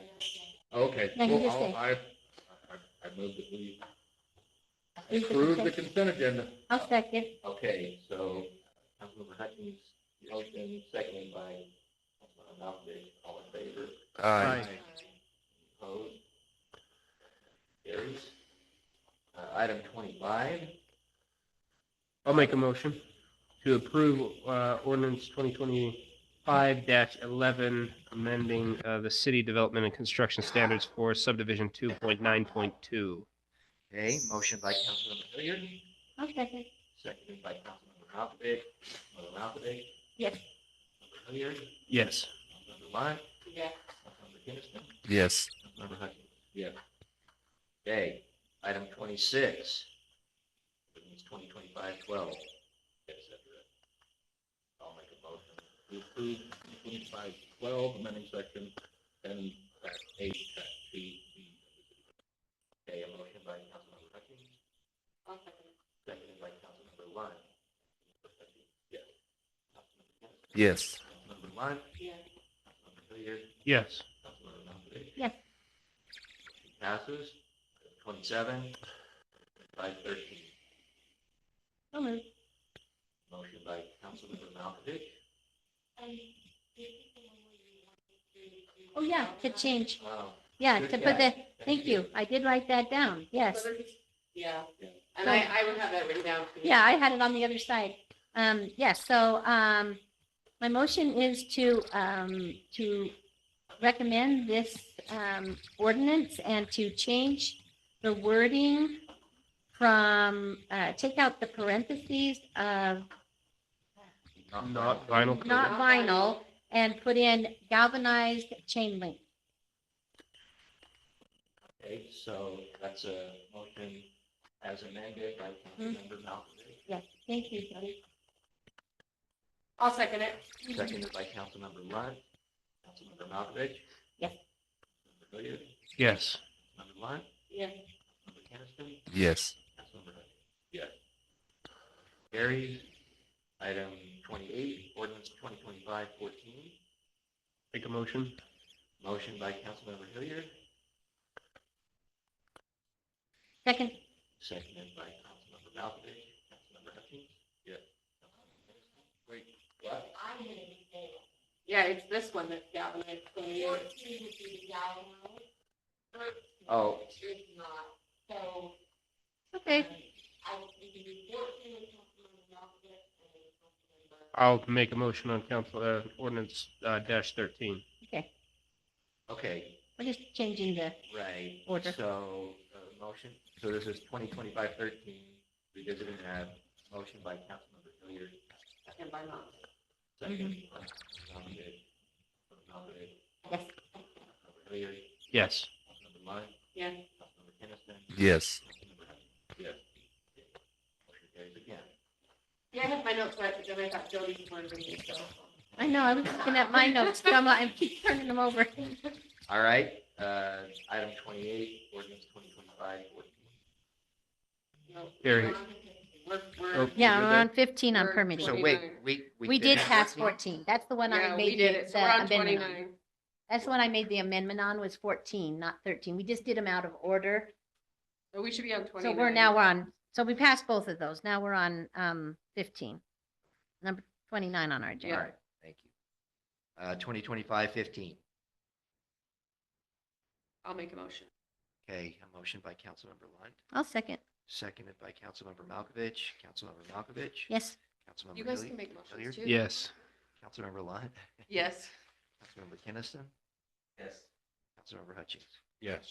Okay. Yeah, you Well, just say. I move that we Read the approve the consent. consent agenda. I'll second. Okay, so Councilmember Hutchins, motion seconded by Councilmember Malkovich, all in favor? Aye. Opposed? Carries. Item 25. I'll make a motion to approve ordinance 2025-11, amending the city development and construction standards for subdivision 2.9.2. Okay, motion by Councilmember Hilliard, I'll second. seconded by Councilmember Malkovich. Councilmember Malkovich, Yes. Councilmember Hilliard, Yes. Councilmember Lund, Yeah. Councilmember Kinnison, Yes. Councilmember Hutchins. Yes. Okay, item 26. Ordinance 2025-12. I'll make a motion to approve 2512, amending section 10-8-2. Okay, a motion by Councilmember Hutchins, I'll second it. seconded by Councilmember Lund. Yes. Councilmember Kinnison, Yes. Councilmember Lund, Yeah. Councilmember Hilliard, Yes. Councilmember Malkovich. Yes. Passes. 27, 513. So moved. Motion by Councilmember Malkovich. Oh, yeah, to change. Wow. Yeah, Good to put catch. the, thank you. I did write that down. Yes. So there's- Yeah, Yeah. and I would have that written down too. Yeah, I had it on the other side. Yes, so, my motion is to recommend this, ordinance and to change the wording from, take out the parentheses of Not vinyl. not vinyl and put in galvanized chain link. Okay, so that's a motion as amended by Councilmember Malkovich, Yes, thank you, Jody. I'll second it. seconded by Councilmember Lund. Councilmember Malkovich. Yes. Councilmember Hilliard, Yes. Councilmember Lund, Yeah. Councilmember Kinnison, Yes. Councilmember Hutchins. Yes. Carries. Item 28, ordinance 2025-14. Make a motion. Motion by Councilmember Hilliard, Second, seconded by Councilmember Malkovich. Councilmember Hutchins. Yes. Councilmember Kinnison. Wait, What? Yeah, it's this one that's galvanized. Oh, okay, I'll make a motion on council ordinance -13. okay. okay, We're just changing the, right. Order. So, motion, so this is 2025-13, revisiting that. Motion by Councilmember Hilliard, And by mom. second by Malkovich. Malkovich. yes, Councilmember Hilliard, Yes. Councilmember Lund, Yeah. Councilmember Kinnison, Yes. Councilmember Hutchins. yes. Motion carries again. Yeah, I have my notes right, but then I thought Jody's wanted me, so. I know, I was looking at my notes, too. I keep turning them over. All right, item 28, ordinance 2025-14. No, Carry. We're. Yeah, we're on 15 on We're permitting. So 29. wait, We did finished pass 14? 14. That's the one I Yeah, we made did the it. So we're on amendment on. 29. That's the one I made the amendment on was 14, not 13. We just did them out of order. So we should be on So 29. we're on, so we passed both of those. Now we're on 15. Number 29 on our All agenda. right, thank you. 2025-15. I'll make a motion. Okay, a motion by Councilmember Lund, I'll second. seconded by Councilmember Malkovich. Councilmember Malkovich. Yes, Councilmember You guys Hilliard? can make motions Hilliard? too. Yes. Councilmember Lunt? Yes. Councilmember Kinnison? Yes. Councilmember Hutchings? Yes.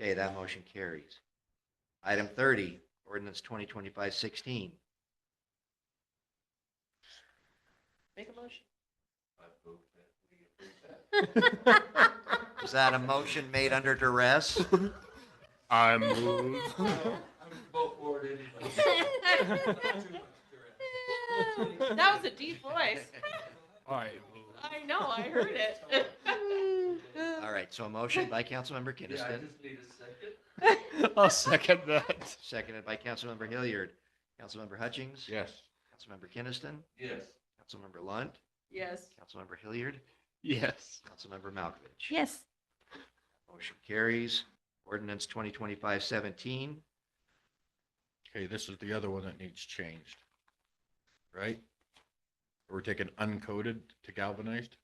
Okay, that motion carries. Item 30, ordinance 2025-16. Make a motion. Was that a motion made under duress? I move. That was a deep voice. I I know, I heard it. All right, so a motion by Councilmember Kinnison, move. I'll second that. seconded by Councilmember Hilliard. Councilmember Hutchings? Yes. Councilmember Kinnison? Yes. Councilmember Lunt? Yes. Councilmember Hilliard? Yes. Councilmember Malkovich? Yes. Motion carries. Ordinance 2025-17. Okay, this is the other one that needs changed. Right? We're taking uncoded to galvanized?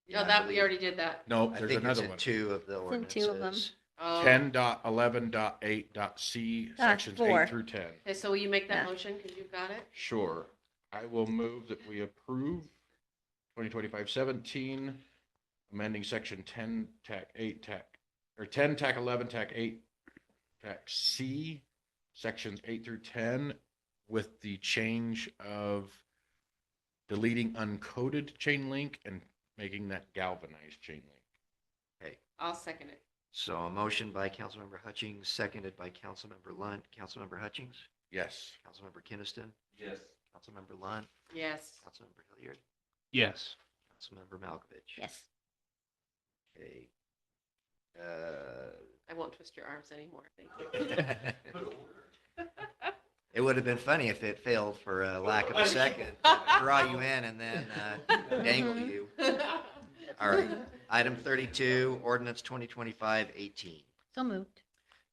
No, that, we already did that. No, I there's think it's another in one. 2 of the It's in 2 of them. ordinances. Oh. 10.11.8.c, sections 4. 8 through 10. Okay, so will you make that Yeah. motion, because you've got it? Sure. I will move that we approve 2025-17, amending section 10, tac 8, tac, or 10, tac 11, tac 8, tac C, sections 8 through 10, with the change of deleting uncoded chain link and making that galvanized chain link. I'll second it. So a motion by Councilmember Hutchings, seconded by Councilmember Lunt. Councilmember Hutchings? Yes. Councilmember Kinnison? Yes. Councilmember Lunt? Yes. Councilmember Hilliard? Yes. Councilmember Malkovich? Yes. Okay. I won't twist your arms anymore, thank you. It would have been funny if it failed for a lack of a second, to draw you in and then dangle you. All right. Item 32, ordinance 2025-18. So moved.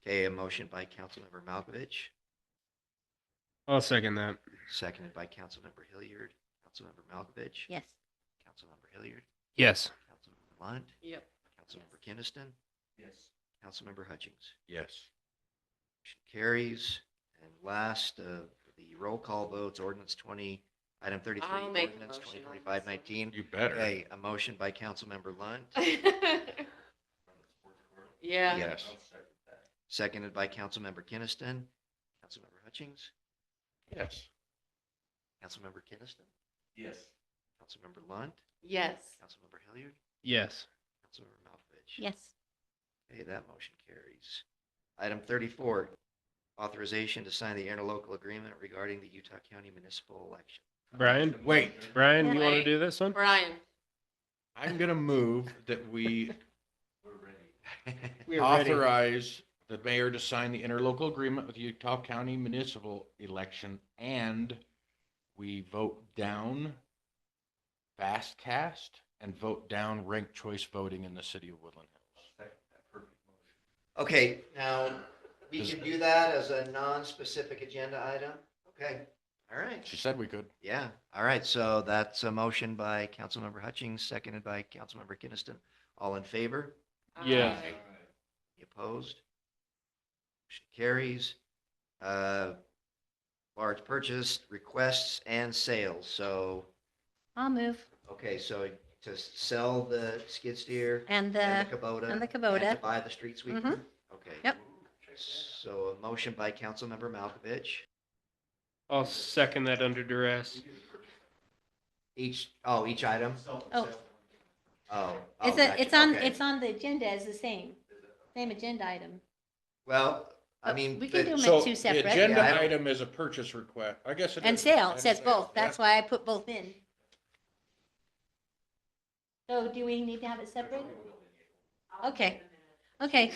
Okay, a motion by Councilmember Malkovich, I'll second that. seconded by Councilmember Hilliard. Councilmember Malkovich? Yes. Councilmember Hilliard? Yes. Councilmember Lunt? Yep. Councilmember Kinnison? Yes. Councilmember Hutchings? Yes. Motion carries. And last of the roll call votes, item 33, I'll make a ordinance motion on this 2025-19. You better. Okay, a motion by Councilmember Lunt, Yeah. Yes. seconded by Councilmember Kinnison. Councilmember Hutchings? Yes. Councilmember Kinnison? Yes. Councilmember Lunt? Yes. Councilmember Hilliard? Yes. Councilmember Malkovich? Yes. Okay, that motion carries. Item 34, authorization to sign the interlocal agreement regarding the Utah County municipal election. Brian? Wait, Brian, you want to Wait. do this one? Brian, I'm going to move that we We are ready. authorize the mayor to sign the interlocal agreement with the Utah County municipal election, and we vote down fast cast and vote down ranked choice voting in the city of Woodland Hills. Okay, now, we can do that as a non-specific agenda item? Okay, all right. She said we could. Yeah, all right, so that's a motion by Councilmember Hutchings, seconded by Councilmember Kinnison. All in favor? Yeah. Aye. Any opposed? Motion carries. Large purchase requests and sales, so, I'll move. okay, so to sell the skid steer And and the, the Kubota. and the and to Kubota. buy the street sweeper? Mhm. Okay. Yep. So a motion by Councilmember Malkovich. I'll second that under duress. Each item? Oh, Oh. it's gotcha. Okay. it's on the agenda as the same agenda item. Well, I mean, We can do but- them So at two the separate. agenda Yeah, I don't- item is a purchase request. I guess it And is. sale, it says both. Yeah. That's why I put both in. So do we need to have it separate? Okay, okay.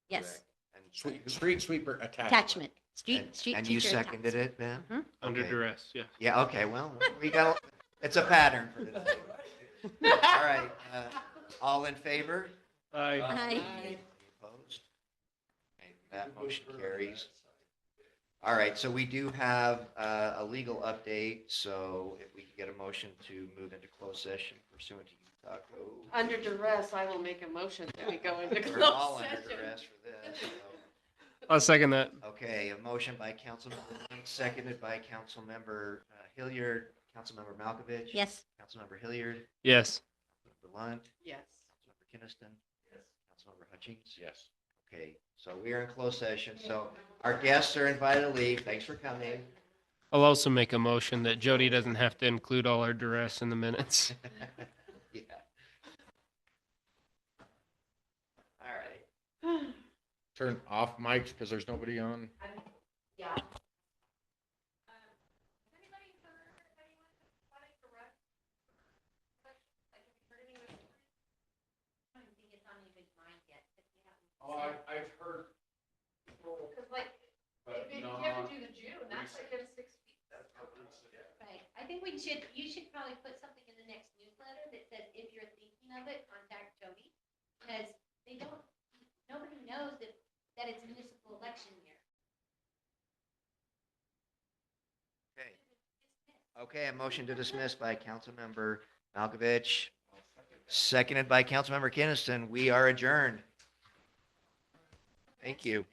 Yes, and- Street sweeper attachment. attachment, And street. and you teacher seconded it, Ben? Mhm. Under Okay. duress, yeah. Yeah, okay, well, we got, it's a pattern for today. All right, all in favor? Aye. Aye. Any opposed? Okay, that motion carries. All right, so we do have a legal update, so if we could get a motion to move into closed session pursuant to Utah Code. under duress, I will make a motion that we go into We're all closed under session. duress for this. I'll second that. Okay, a motion by Councilmember Lunt, seconded by Councilmember Hilliard, Councilmember Malkovich. Yes. Councilmember Hilliard, Yes. Councilmember Lunt, Yes. Councilmember Kinnison. Yes. Councilmember Hutchings. Yes. Okay, so we are in closed session, so our guests are invited to leave. Thanks for coming. I'll also make a motion that Jody doesn't have to include all our duress in the minutes. Yeah. All right. Turn off mics because there's nobody on. Yeah. Oh, I've heard. Because like, But if you not have to do the June, that's like in 6 weeks. Right. I think you should probably put something in the next newsletter that says, if you're thinking of it, contact Jody. Because nobody knows that it's municipal election year. Okay. Okay, a motion to dismiss by Councilmember Malkovich, seconded by Councilmember Kinnison. We are adjourned. Thank you.